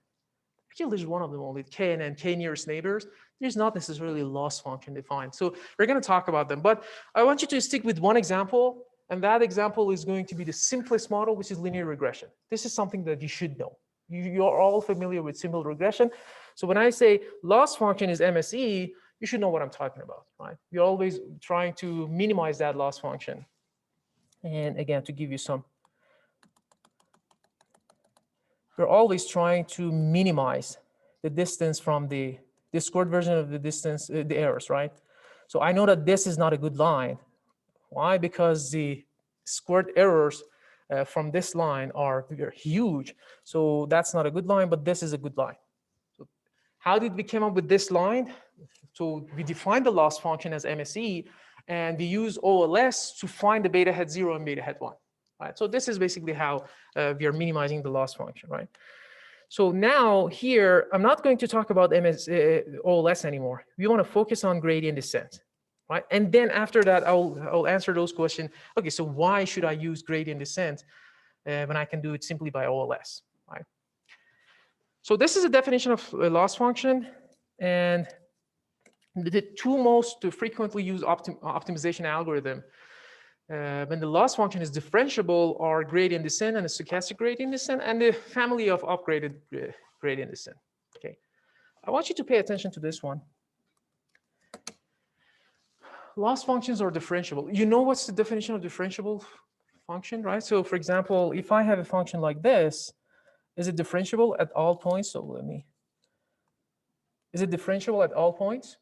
Actually, there's one of them only, KNN, K nearest neighbors. There's not necessarily a loss function defined. So we're going to talk about them. But I want you to stick with one example. And that example is going to be the simplest model, which is linear regression. This is something that you should know. You're all familiar with simple regression. So when I say loss function is MSE, you should know what I'm talking about, right? You're always trying to minimize that loss function. And again, to give you some, we're always trying to minimize the distance from the squared version of the distance, the errors, right? So I know that this is not a good line. Why? Because the squared errors from this line are huge. So that's not a good line, but this is a good line. So how did we come up with this line? So we defined the loss function as MSE, and we use OLS to find the beta hat 0 and beta hat 1. Right? So this is basically how we are minimizing the loss function, right? So now here, I'm not going to talk about OLS anymore. We want to focus on gradient descent, right? And then after that, I'll answer those questions. Okay, so why should I use gradient descent when I can do it simply by OLS, right? So this is a definition of a loss function, and the two most frequently used optimization algorithm when the loss function is differentiable are gradient descent and a stochastic gradient descent and the family of upgraded gradient descent. Okay, I want you to pay attention to this one. Loss functions are differentiable. You know what's the definition of differentiable function, right? So for example, if I have a function like this, is it differentiable at all points? So is it differentiable at all points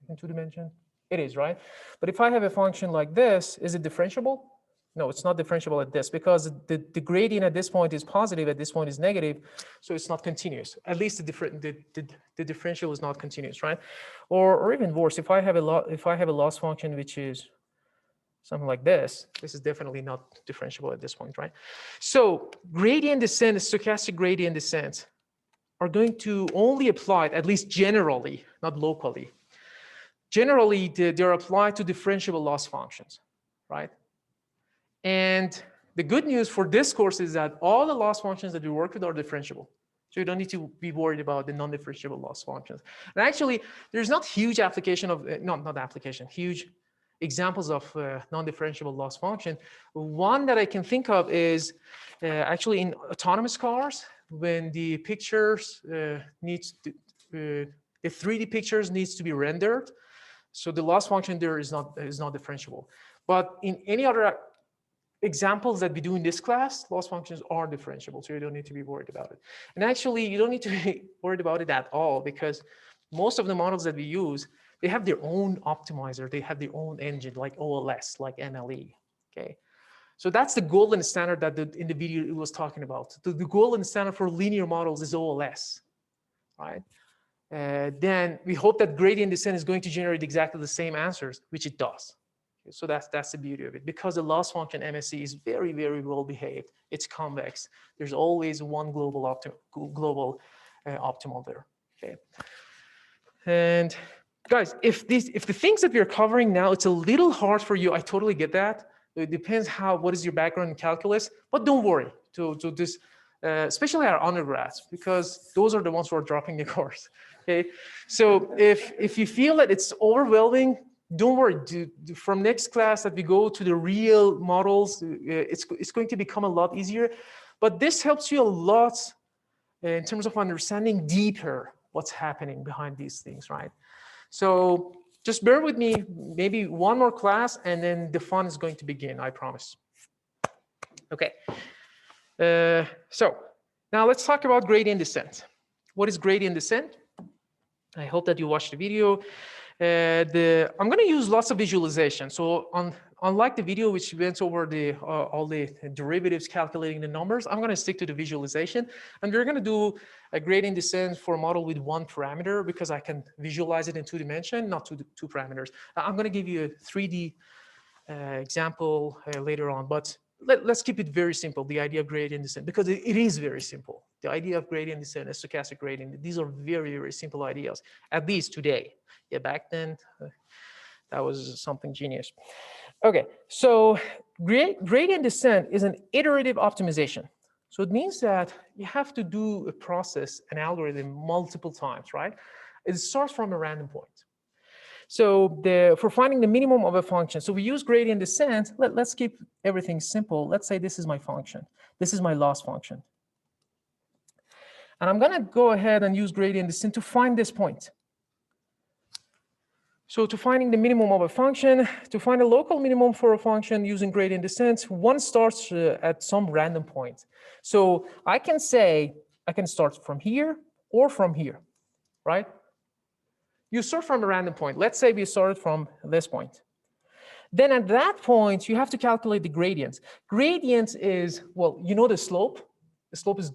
in 2 dimension? It is, right? But if I have a function like this, is it differentiable? No, it's not differentiable at this because the gradient at this point is positive, at this point is negative, so it's not continuous. At least the differential is not continuous, right? Or even worse, if I have a loss function which is something like this is definitely not differentiable at this point, right? So gradient descent, stochastic gradient descent, are going to only apply, at least generally, not locally. Generally, they're applied to differentiable loss functions, right? And the good news for this course is that all the loss functions that we work with are differentiable. So you don't need to be worried about the non-differentiable loss functions. And actually, there's not huge application of, huge examples of non-differentiable loss function. One that I can think of is actually in autonomous cars, when the pictures the 3D pictures needs to be rendered. So the loss function there is not differentiable. But in any other examples that we do in this class, loss functions are differentiable, so you don't need to be worried about it. And actually, you don't need to be worried about it at all because most of the models that we use, they have their own optimizer, they have their own engine like OLS, like MLE, okay? So that's the golden standard that in the video it was talking about. The golden standard for linear models is OLS, right? Then we hope that gradient descent is going to generate exactly the same answers, which it does. So that's the beauty of it. Because the loss function MSE is very, very well behaved. It's convex. There's always one global optimal there. Okay. And guys, if the things that we're covering now, it's a little hard for you. I totally get that. It depends what is your background in calculus. But don't worry. Especially our undergrads, because those are the ones who are dropping the course. Okay. So if you feel that it's overwhelming, don't worry. From next class that we go to the real models, it's going to become a lot easier. But this helps you a lot in terms of understanding deeper what's happening behind these things, right? So just bear with me, maybe one more class, and then the fun is going to begin, I promise. Okay. So now let's talk about gradient descent. What is gradient descent? I hope that you watched the video. I'm going to use lots of visualization. So unlike the video which went over the all the derivatives calculating the numbers, I'm going to stick to the visualization, and we're going to do a gradient descent for a model with one parameter because I can visualize it in 2 dimensions, not two parameters. I'm going to give you a 3D example later on, but let's keep it very simple, the idea of gradient descent, because it is very simple. The idea of gradient descent and stochastic gradient, these are very, very simple ideas, at least today. Yeah, back then, that was something genius. Okay, so gradient descent is an iterative optimization. So it means that you have to do a process, an algorithm multiple times, right? It starts from a random point. So for finding the minimum of a function, so we use gradient descent. Let's keep everything simple. Let's say this is my function. This is my loss function. And I'm going to go ahead and use gradient descent to find this point. So to finding the minimum of a function, to find a local minimum for a function using gradient descent, one starts at some random point. So I can say, I can start from here or from here, right? You start from a random point. Let's say we started from this point. Then at that point, you have to calculate the gradients. Gradient is, well, you know the slope. The slope is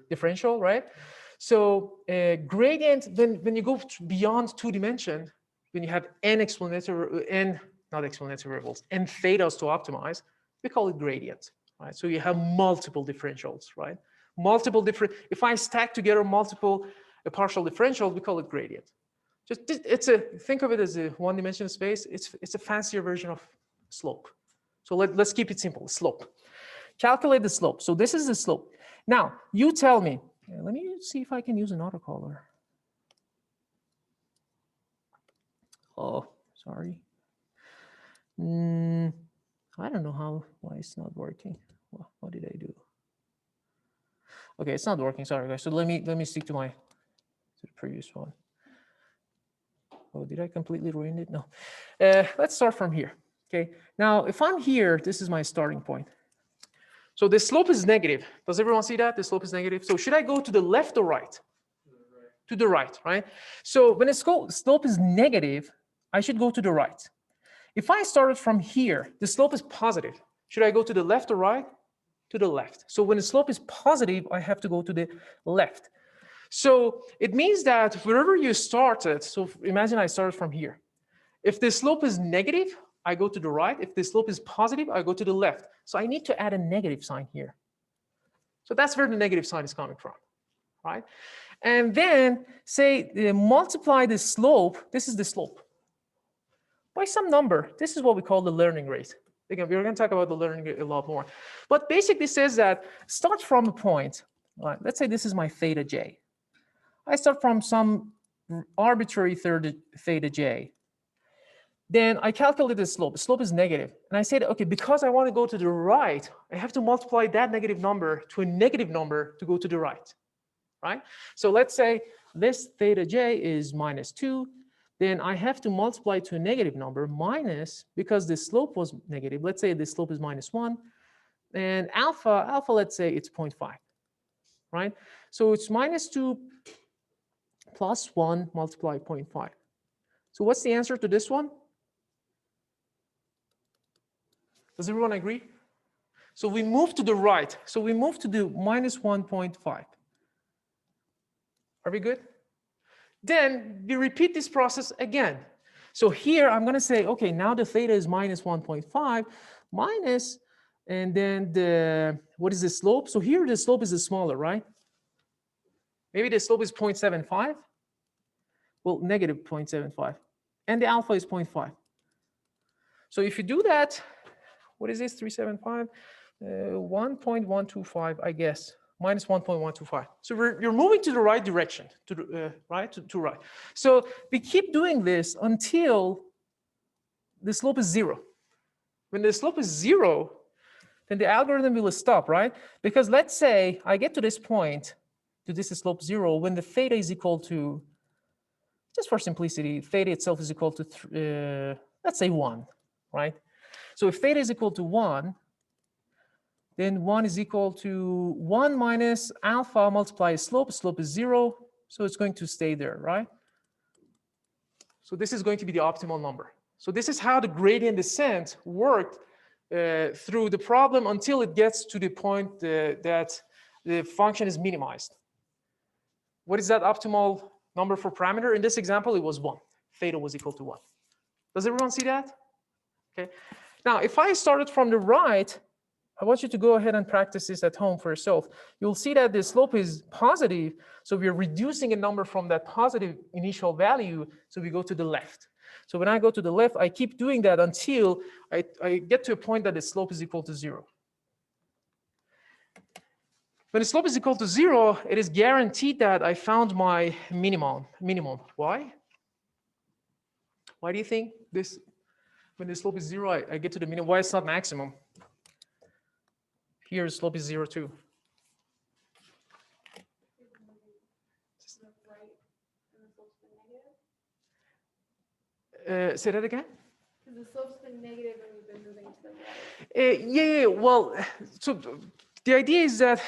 differential, right? So gradient, when you go beyond 2 dimensions, when you have n explanatory, not explanatory variables, n thetas to optimize, we call it gradient, right? So you have multiple differentials, right? Multiple different, if I stack together multiple partial differentials, we call it gradient. Just think of it as a 1-dimensional space. It's a fancier version of slope. So let's keep it simple, slope. Calculate the slope. So this is the slope. Now, you tell me, let me see if I can use an autocolor. Oh, sorry. I don't know why it's not working. What did I do? Okay, it's not working. Sorry, guys. So let me stick to the previous one. Oh, did I completely ruin it? No. Let's start from here. Okay. Now, if I'm here, this is my starting point. So the slope is negative. Does everyone see that? The slope is negative. So should I go to the left or right? To the right, right? So when the slope is negative, I should go to the right. If I started from here, the slope is positive. Should I go to the left or right? To the left. So when the slope is positive, I have to go to the left. So it means that wherever you started, so imagine I started from here. If the slope is negative, I go to the right. If the slope is positive, I go to the left. So I need to add a negative sign here. So that's where the negative sign is coming from, right? And then say multiply the slope. This is the slope by some number. This is what we call the learning rate. Again, we're going to talk about the learning rate a lot more. But basically says that start from a point. Right, let's say this is my theta j. I start from some arbitrary theta j. Then I calculate the slope. The slope is negative. And I said, okay, because I want to go to the right, I have to multiply that negative number to a negative number to go to the right, right? So let's say this theta j is -2. Then I have to multiply to a negative number minus, because the slope was negative. Let's say the slope is -1. And alpha, let's say it's 0.5, right? So it's -2 plus 1 multiplied 0.5. So what's the answer to this one? Does everyone agree? So we move to the right. So we move to the -1.5. Are we good? Then we repeat this process again. So here I'm going to say, okay, now the theta is -1.5 minus, and then what is the slope? So here the slope is smaller, right? Maybe the slope is 0.75. Well, negative 0.75. And the alpha is 0.5. So if you do that, what is this, 375? 1.125, I guess, minus 1.125. So you're moving to the right direction, to the, right, to right. So we keep doing this until the slope is 0. When the slope is 0, then the algorithm will stop, right? Because let's say I get to this point, to this slope 0, when the theta is equal to, just for simplicity, theta itself is equal to, let's say 1, right? So if theta is equal to 1, then 1 is equal to 1 minus alpha multiplied slope. Slope is 0, so it's going to stay there, right? So this is going to be the optimal number. So this is how the gradient descent worked through the problem until it gets to the point that the function is minimized. What is that optimal number for parameter? In this example, it was 1. Theta was equal to 1. Does everyone see that? Okay. Now, if I started from the right, I want you to go ahead and practice this at home for yourself. You'll see that the slope is positive. So we're reducing a number from that positive initial value. So we go to the left. So when I go to the left, I keep doing that until I get to a point that the slope is equal to 0. When the slope is equal to 0, it is guaranteed that I found my minimum. Why? Why do you think this? When the slope is 0, I get to the minimum. Why it's not maximum? Here, the slope is 0 too. Say that again? Because the slope's been negative and we've been moving to the right. Yeah. Well, so the idea is that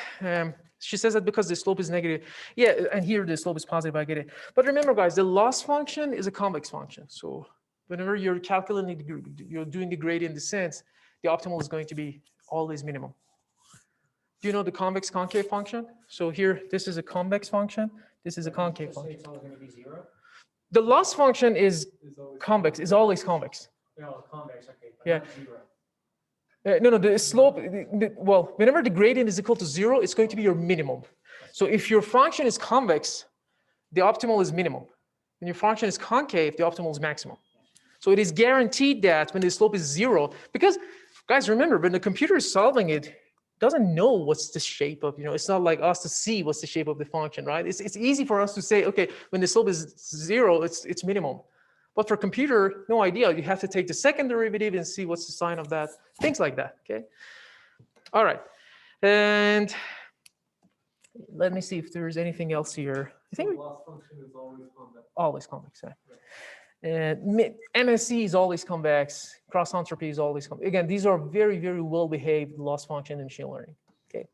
she says that because the slope is negative. Yeah, and here the slope is positive. I get it. But remember, guys, the loss function is a convex function. So whenever you're calculating, you're doing the gradient descent, the optimal is going to be always minimum. Do you know the convex concave function? So here, this is a convex function. This is a concave function. It's always going to be 0? The loss function is convex, is always convex. No, convex, okay, but Yeah. not 0. No, the slope, well, whenever the gradient is equal to 0, it's going to be your minimum. So if your function is convex, the optimal is minimum. When your function is concave, the optimal is maximum. So it is guaranteed that when the slope is 0, because guys, remember, when the computer is solving it, doesn't know what's the shape of, it's not like us to see what's the shape of the function, right? It's easy for us to say, okay, when the slope is 0, it's minimum. But for computer, no idea. You have to take the second derivative and see what's the sign of that, things like that, okay? All right, and let me see if there's anything else here. I think loss function is always convex. Always convex, yeah. And MSE is always convex, cross entropy is always convex. Again, these are very, very well-behaved loss function in machine learning, okay?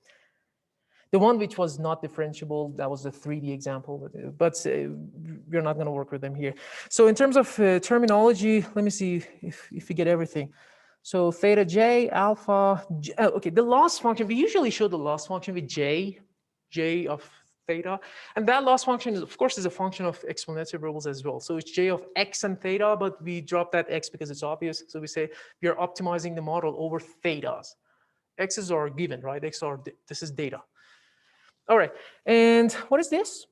The one which was not differentiable, that was the 3D example, but we're not gonna work with them here. So in terms of terminology, let me see if we get everything. So theta j, alpha, okay, the loss function, we usually show the loss function with j of theta. And that loss function, is, of course, is a function of exponential variables as well. So it's j of x and theta, but we drop that x because it's obvious. So we say we are optimizing the model over thetas. X's are given, right? This is data. All right, and what is this?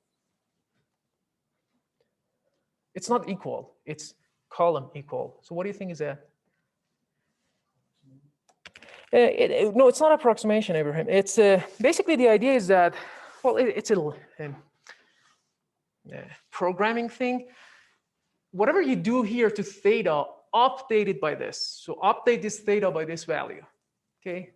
It's not equal, it's column equal. So what do you think is that? No, it's not approximation, Abraham. It's basically the idea is that, well, it's a programming thing. Whatever you do here to theta, update it by this. So update this theta by this value, okay?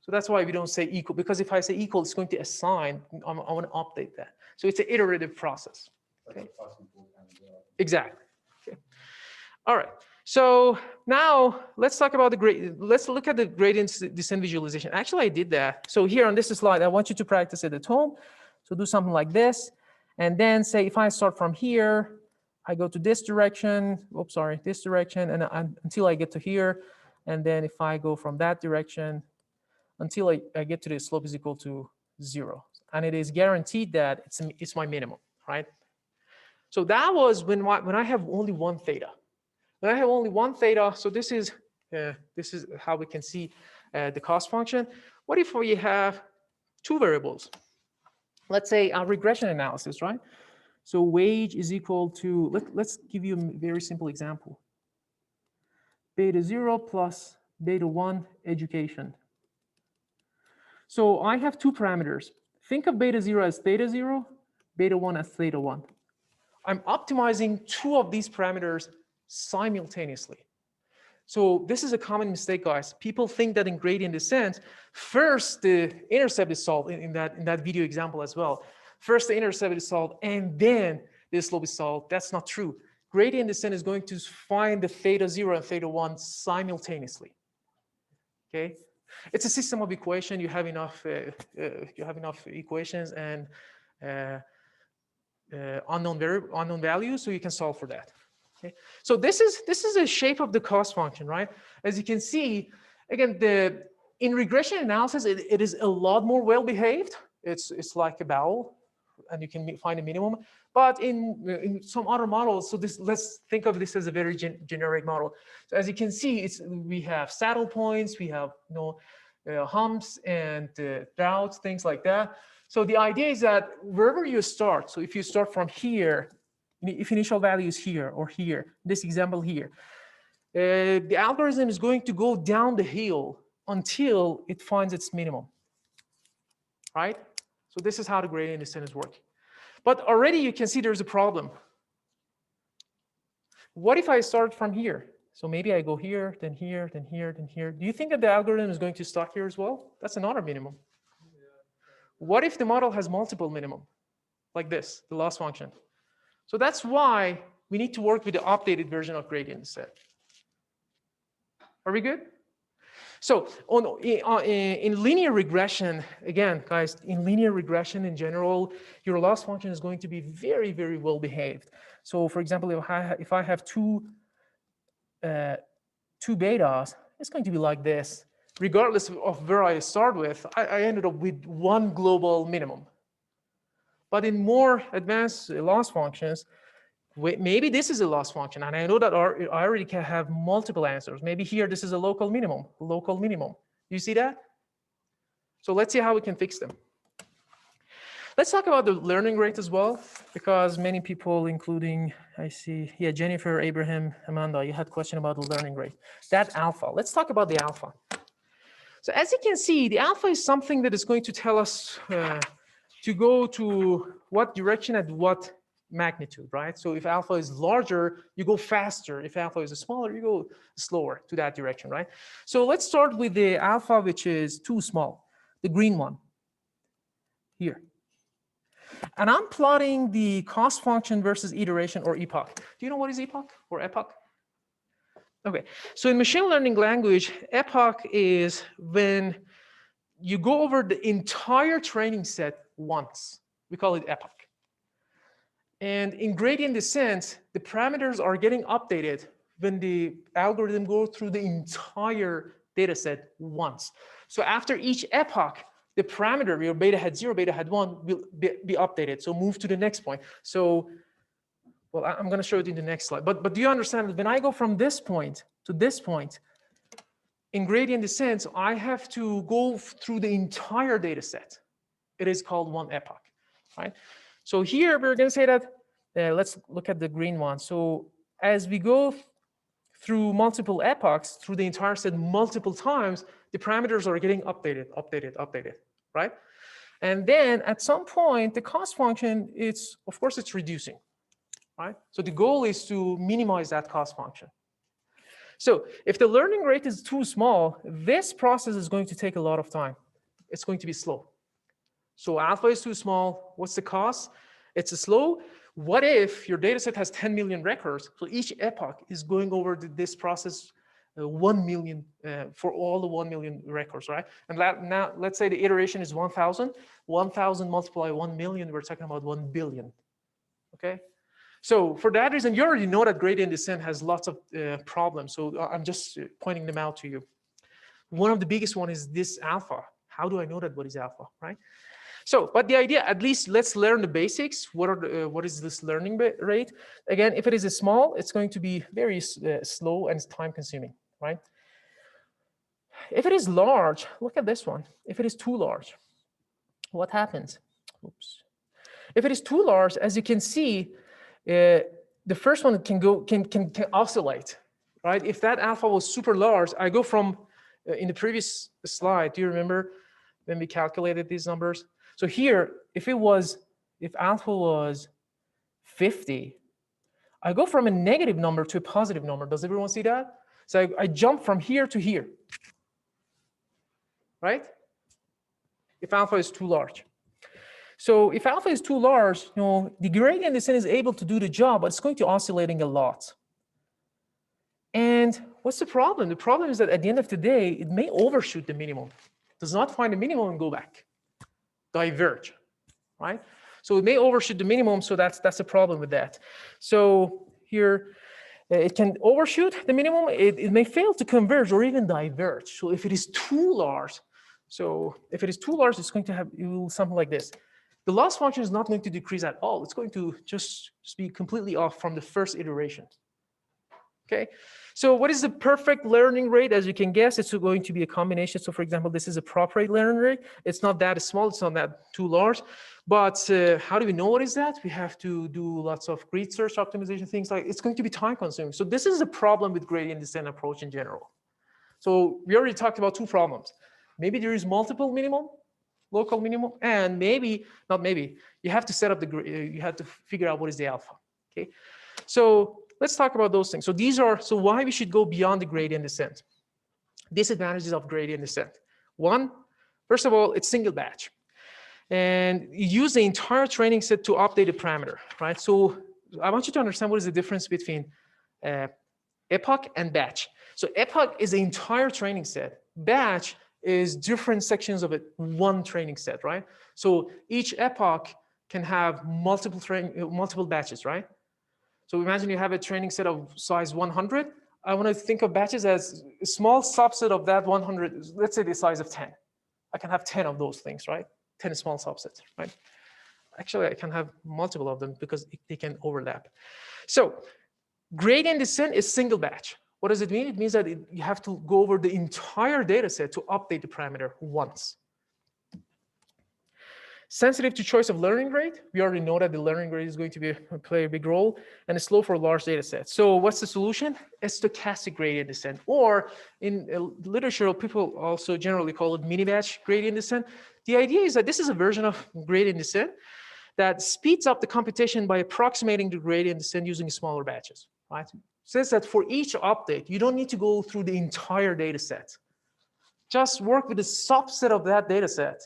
So that's why we don't say equal, because if I say equal, it's going to assign, I want to update that. So it's an iterative process, okay? Exactly, okay. All right, so now let's talk about let's look at the gradient descent visualization. Actually, I did that. So here on this slide, I want you to practice it at home. So do something like this, and then say if I start from here, I go to this direction, oops, sorry, this direction, and until I get to here, and then if I go from that direction, until I get to the slope is equal to 0. And it is guaranteed that it's my minimum, right? So that was when I have only one theta. When I have only one theta, so this is how we can see the cost function. What if we have two variables? Let's say a regression analysis, right? So wage is equal to, let's give you a very simple example. Beta 0 plus beta 1 education. So I have two parameters. Think of beta 0 as theta 0, beta 1 as theta 1. I'm optimizing two of these parameters simultaneously. So this is a common mistake, guys. People think that in gradient descent, first the intercept is solved in that video example as well. First the intercept is solved and then the slope is solved. That's not true. Gradient descent is going to find the theta 0 and theta 1 simultaneously. Okay? It's a system of equation. You have enough equations and unknown values, so you can solve for that. Okay. So this is a shape of the cost function, right? As you can see, again, in regression analysis, it is a lot more well behaved. It's like a vowel, and you can find a minimum. But in some other models, so let's think of this as a very generic model. So as you can see, we have saddle points, we have humps and routes, things like that. So the idea is that wherever you start, so if you start from here, if initial value is here or here, this example here, the algorithm is going to go down the hill until it finds its minimum, right? So this is how the gradient descent is working. But already you can see there's a problem. What if I start from here? So maybe I go here, then here, then here, then here. Do you think that the algorithm is going to stop here as well? That's another minimum. What if the model has multiple minimum, like this, the loss function? So that's why we need to work with the updated version of gradient descent. Are we good? So in linear regression, again, guys, in linear regression in general, your loss function is going to be very, very well behaved. So for example, if I have two betas, it's going to be like this. Regardless of where I start with, I ended up with one global minimum. But in more advanced loss functions, maybe this is a loss function, and I know that I already can have multiple answers. Maybe here this is a local minimum, You see that? So let's see how we can fix them. Let's talk about the learning rate as well, because many people, including, I see, yeah, Jennifer, Abraham, Amanda, you had a question about the learning rate. That alpha, let's talk about the alpha. So as you can see, the alpha is something that is going to tell us to go to what direction at what magnitude, right? So if alpha is larger, you go faster. If alpha is smaller, you go slower to that direction, right? So let's start with the alpha, which is too small, the green one here. And I'm plotting the cost function versus iteration or epoch. Do you know what is epoch or epoch? Okay, so in machine learning language, epoch is when you go over the entire training set once. We call it epoch. And in gradient descent, the parameters are getting updated when the algorithm goes through the entire data set once. So after each epoch, the parameter, your beta hat 0, beta hat 1, will be updated. So move to the next point. So, well, I'm going to show it in the next slide. But do you understand that when I go from this point to this point, in gradient descent, I have to go through the entire data set. It is called one epoch, right? So here we're going to say that, let's look at the green one. So as we go through multiple epochs, through the entire set multiple times, the parameters are getting updated, right? And then at some point, the cost function, of course, it's reducing, right? So the goal is to minimize that cost function. So if the learning rate is too small, this process is going to take a lot of time. It's going to be slow. So alpha is too small. What's the cost? It's slow. What if your data set has 10 million records? So each epoch is going over this process 1 million for all the 1 million records, right? And now let's say the iteration is 1,000. 1,000 multiplied 1 million, we're talking about 1 billion, okay? So for that reason, you already know that gradient descent has lots of problems. So I'm just pointing them out to you. One of the biggest one is this alpha. How do I know that what is alpha, right? So, but the idea, at least let's learn the basics. What is this learning rate? Again, if it is small, it's going to be very slow and time consuming, right? If it is large, look at this one. If it is too large, what happens? Oops. If it is too large, as you can see, the first one can oscillate, right? If that alpha was super large, I go from, in the previous slide, do you remember when we calculated these numbers? So here, if alpha was 50, I go from a negative number to a positive number. Does everyone see that? So I jump from here to here, right? If alpha is too large. So if alpha is too large, the gradient descent is able to do the job, but it's going to oscillating a lot. And what's the problem? The problem is that at the end of the day, it may overshoot the minimum. It does not find the minimum and go back. Diverge, right? So it may overshoot the minimum, so that's a problem with that. So here, It can overshoot the minimum. It may fail to converge or even diverge. So if it is too large, it's going to have something like this. The loss function is not going to decrease at all. It's going to just be completely off from the first iteration. Okay, so what is the perfect learning rate? As you can guess, it's going to be a combination. So for example, this is a proper learning rate. It's not that small, it's not that too large. But how do we know what is that? We have to do lots of grid search optimization, things like it's going to be time consuming. So this is a problem with gradient descent approach in general. So we already talked about two problems. Maybe there is multiple minimum, local minimum, and maybe, not maybe, you have to set up you have to figure out what is the alpha, okay? So let's talk about those things. So why we should go beyond the gradient descent. Disadvantages of gradient descent. One, first of all, it's single batch. And you use the entire training set to update a parameter, right? So I want you to understand what is the difference between epoch and batch. So epoch is the entire training set. Batch is different sections of it, one training set, right? So each epoch can have multiple batches, right? So imagine you have a training set of size 100. I want to think of batches as a small subset of that 100, let's say the size of 10. I can have 10 of those things, right? 10 small subsets, right? Actually, I can have multiple of them because they can overlap. So gradient descent is single batch. What does it mean? It means that you have to go over the entire data set to update the parameter once. Sensitive to choice of learning rate. We already know that the learning rate is going to play a big role, and it's slow for large data sets. So what's the solution? A stochastic gradient descent, or in literature, people also generally call it mini batch gradient descent. The idea is that this is a version of gradient descent that speeds up the computation by approximating the gradient descent using smaller batches, right? It says that for each update, you don't need to go through the entire data set. Just work with a subset of that data set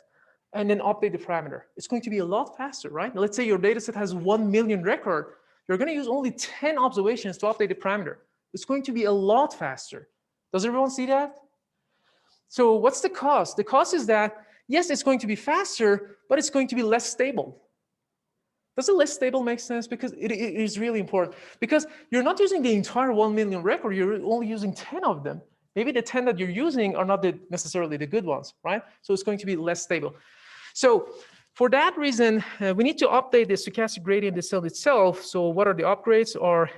and then update the parameter. It's going to be a lot faster, right? Let's say your data set has 1 million record. You're going to use only 10 observations to update the parameter. It's going to be a lot faster. Does everyone see that? So what's the cost? The cost is that, yes, it's going to be faster, but it's going to be less stable. Does the less stable make sense? Because it is really important. Because you're not using the entire 1 million record, you're only using 10 of them. Maybe the 10 that you're using are not necessarily the good ones, right? So it's going to be less stable. So for that reason, we need to update the stochastic gradient descent itself. So what are the upgrades? Or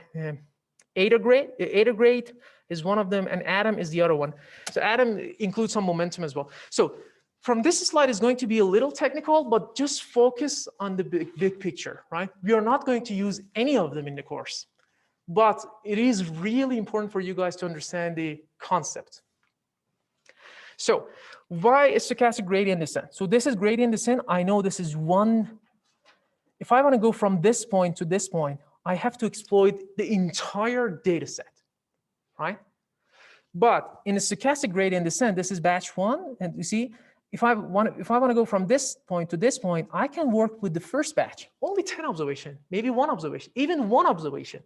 Ada grade is one of them, and Atom is the other one. So Atom includes some momentum as well. So from this slide is going to be a little technical, but just focus on the big picture, right? We are not going to use any of them in the course, but it is really important for you guys to understand the concept. So why is stochastic gradient descent? So this is gradient descent. I know this is one. If I want to go from this point to this point, I have to exploit the entire data set, right? But in a stochastic gradient descent, this is batch one, and you see, if I want to go from this point to this point, I can work with the first batch, only 10 observation, maybe 1 observation, even 1 observation,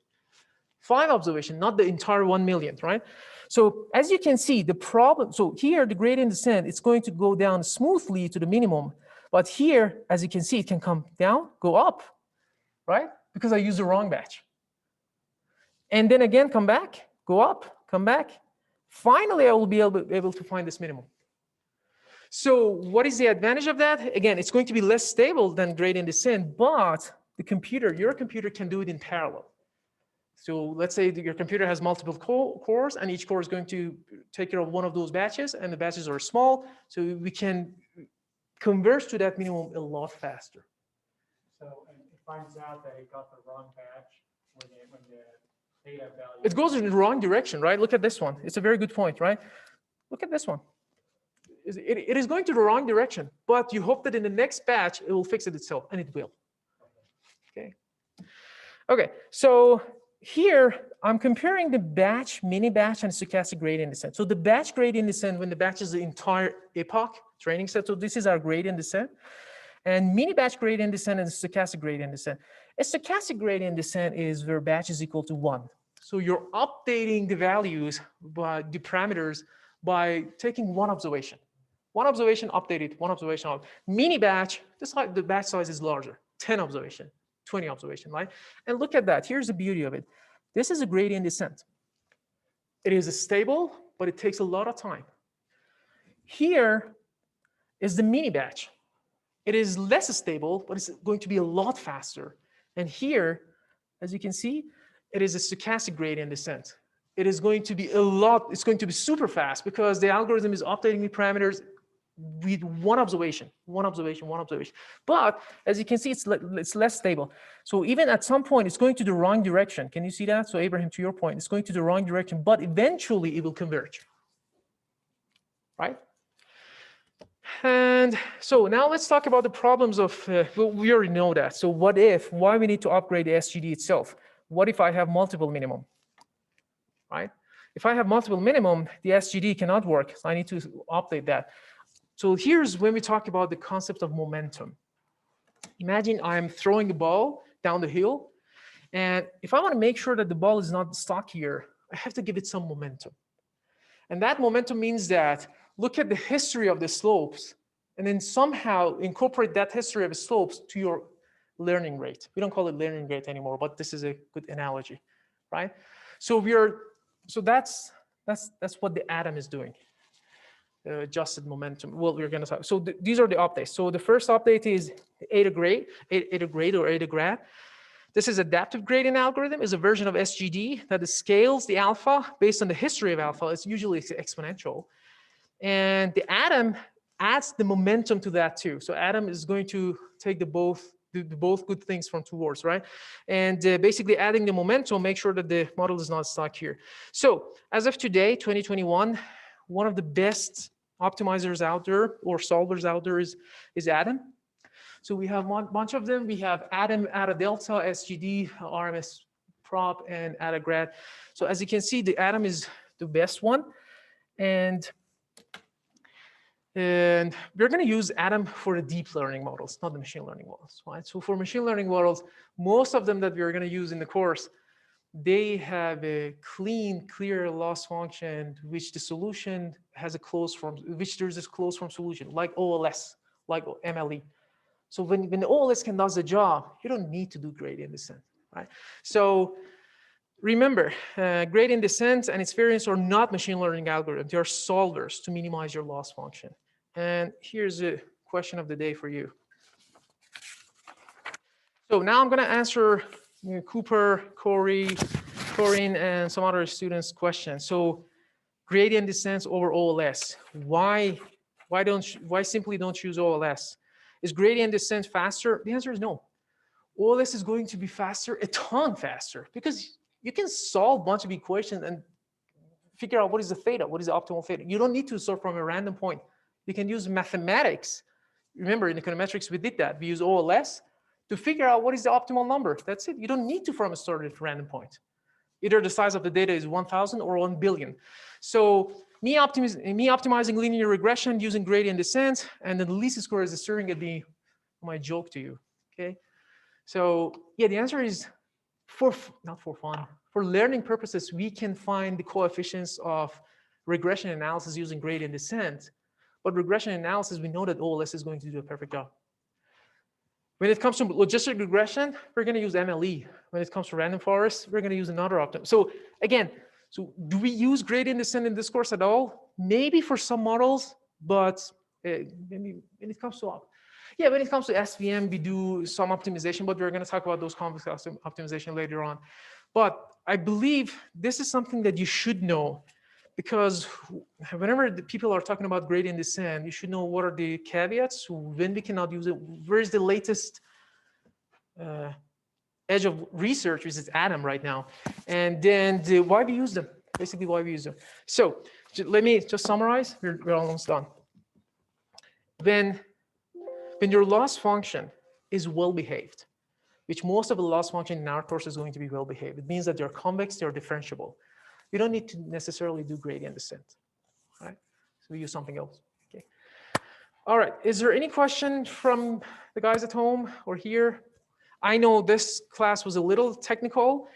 5 observation, not the entire 1 million, right? So as you can see, the problem, so here the gradient descent, it's going to go down smoothly to the minimum, but here, as you can see, it can come down, go up, right? Because I used the wrong batch. And then again, come back, go up, come back. Finally, I will be able to find this minimum. So what is the advantage of that? Again, it's going to be less stable than gradient descent, but the computer, your computer can do it in parallel. So let's say your computer has multiple cores, and each core is going to take care of one of those batches, and the batches are small, so we can converge to that minimum a lot faster. So it finds out that it got the wrong batch when the data value. It goes in the wrong direction, right? Look at this one. It's a very good point, right? Look at this one. It is going to the wrong direction, but you hope that in the next batch, it will fix it itself, and it will. Okay. Okay, so here, I'm comparing the batch, mini batch, and stochastic gradient descent. So the batch gradient descent, when the batch is the entire epoch training set, so this is our gradient descent, and mini batch gradient descent and stochastic gradient descent. A stochastic gradient descent is where batch is equal to 1. So you're updating the values, by the parameters, by taking 1 observation. 1 observation updated, 1 observation out. Mini batch, the batch size is larger, 10 observation, 20 observation, right? And look at that, here's the beauty of it. This is a gradient descent. It is stable, but it takes a lot of time. Here is the mini batch. It is less stable, but it's going to be a lot faster. And here, as you can see, it is a stochastic gradient descent. It is going to be a lot, it's going to be super fast because the algorithm is updating the parameters with one observation. But as you can see, it's less stable. So even at some point, it's going to the wrong direction. Can you see that? So Abraham, to your point, it's going to the wrong direction, but eventually it will converge, right? And so now let's talk about the problems of, well, we already know that. So what if, why we need to upgrade the SGD itself? What if I have multiple minimum, right? If I have multiple minimum, the SGD cannot work. So I need to update that. So here's when we talk about the concept of momentum. Imagine I'm throwing a ball down the hill. And if I want to make sure that the ball is not stuck here, I have to give it some momentum. And that momentum means that look at the history of the slopes and then somehow incorporate that history of the slopes to your learning rate. We don't call it learning rate anymore, but this is a good analogy, right? So that's what the atom is doing. Adjusted momentum. Well, we're going to talk. So these are the updates. So the first update is eta grad. This is adaptive gradient algorithm. Is a version of SGD that scales the alpha based on the history of alpha. It's usually exponential. And the atom adds the momentum to that too. So atom is going to take the both good things from two words, right? And basically adding the momentum, make sure that the model is not stuck here. So as of today, 2021, one of the best optimizers out there or solvers out there is atom. So we have one bunch of them. We have atom, ATA delta, SGD, RMS prop, and ATA grad. So as you can see, the atom is the best one. And we're going to use atom for the deep learning models, not the machine learning models, right? So for machine learning models, most of them that we're going to use in the course, they have a clean, clear loss function, which the solution has a closed form, which there's this closed form solution, like OLS, like MLE. So when the OLS can does the job, you don't need to do gradient descent, right? So remember, gradient descent and its variants are not machine learning algorithms. They are solvers to minimize your loss function. And here's a question of the day for you. So now I'm going to answer Cooper, Corey, Corinne, and some other students' questions. So gradient descent over OLS. Why simply don't use OLS? Is gradient descent faster? The answer is no. OLS is going to be faster, a ton faster, because you can solve a bunch of equations and figure out what is the theta, what is the optimal theta. You don't need to start from a random point. You can use mathematics. Remember, in econometrics, we did that. We use OLS to figure out what is the optimal number. That's it. You don't need to from a start at a random point. Either the size of the data is 1,000 or 1 billion. So me optimizing linear regression using gradient descent, and then the least square is a surrogate be my joke to you. Okay. So yeah, the answer is not for fun. For learning purposes, we can find the coefficients of regression analysis using gradient descent. But regression analysis, we know that OLS is going to do a perfect job. When it comes to logistic regression, we're going to use MLE. When it comes to random forest, we're going to use another optim. So again, so do we use gradient descent in this course at all? Maybe for some models, but maybe when it comes to when it comes to SVM, we do some optimization, but we're going to talk about those convex optimization later on. But I believe this is something that you should know, because whenever the people are talking about gradient descent, you should know what are the caveats, when we cannot use it, where is the latest edge of research, which is atom right now, and then why we use them, basically why we use them. So let me just summarize, we're almost done. When your loss function is well behaved, which most of the loss function in our course is going to be well behaved, it means that they're convex, they're differentiable. You don't need to necessarily do gradient descent, right? So we use something else. Okay. All right. Is there any question from the guys at home or here? I know this class was a little technical,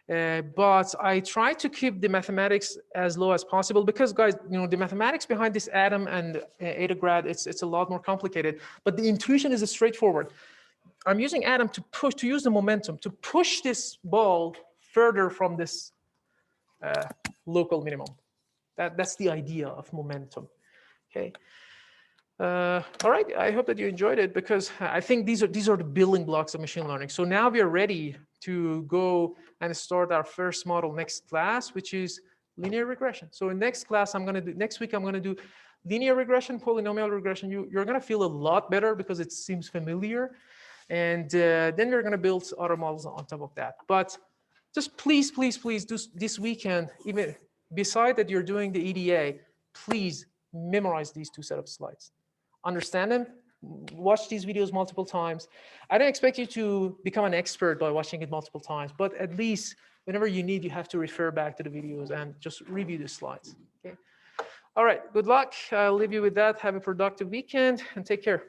but I try to keep the mathematics as low as possible because, guys, you know, the mathematics behind this atom and eta grad, it's a lot more complicated. But the intuition is straightforward. I'm using atom to use the momentum to push this ball further from this local minimum. That's the idea of momentum. Okay. All right. I hope that you enjoyed it, because I think these are the building blocks of machine learning. So now we are ready to go and start our first model next class, which is linear regression. So in next class, next week I'm gonna do linear regression, polynomial regression. You're gonna feel a lot better because it seems familiar, and then we're gonna build other models on top of that. But just please do this weekend, even beside that you're doing the EDA, please memorize these two set of slides. Understand them, watch these videos multiple times. I don't expect you to become an expert by watching it multiple times, but at least whenever you need, you have to refer back to the videos and just review the slides. Okay. All right, good luck. I'll leave you with that. Have a productive weekend and take care.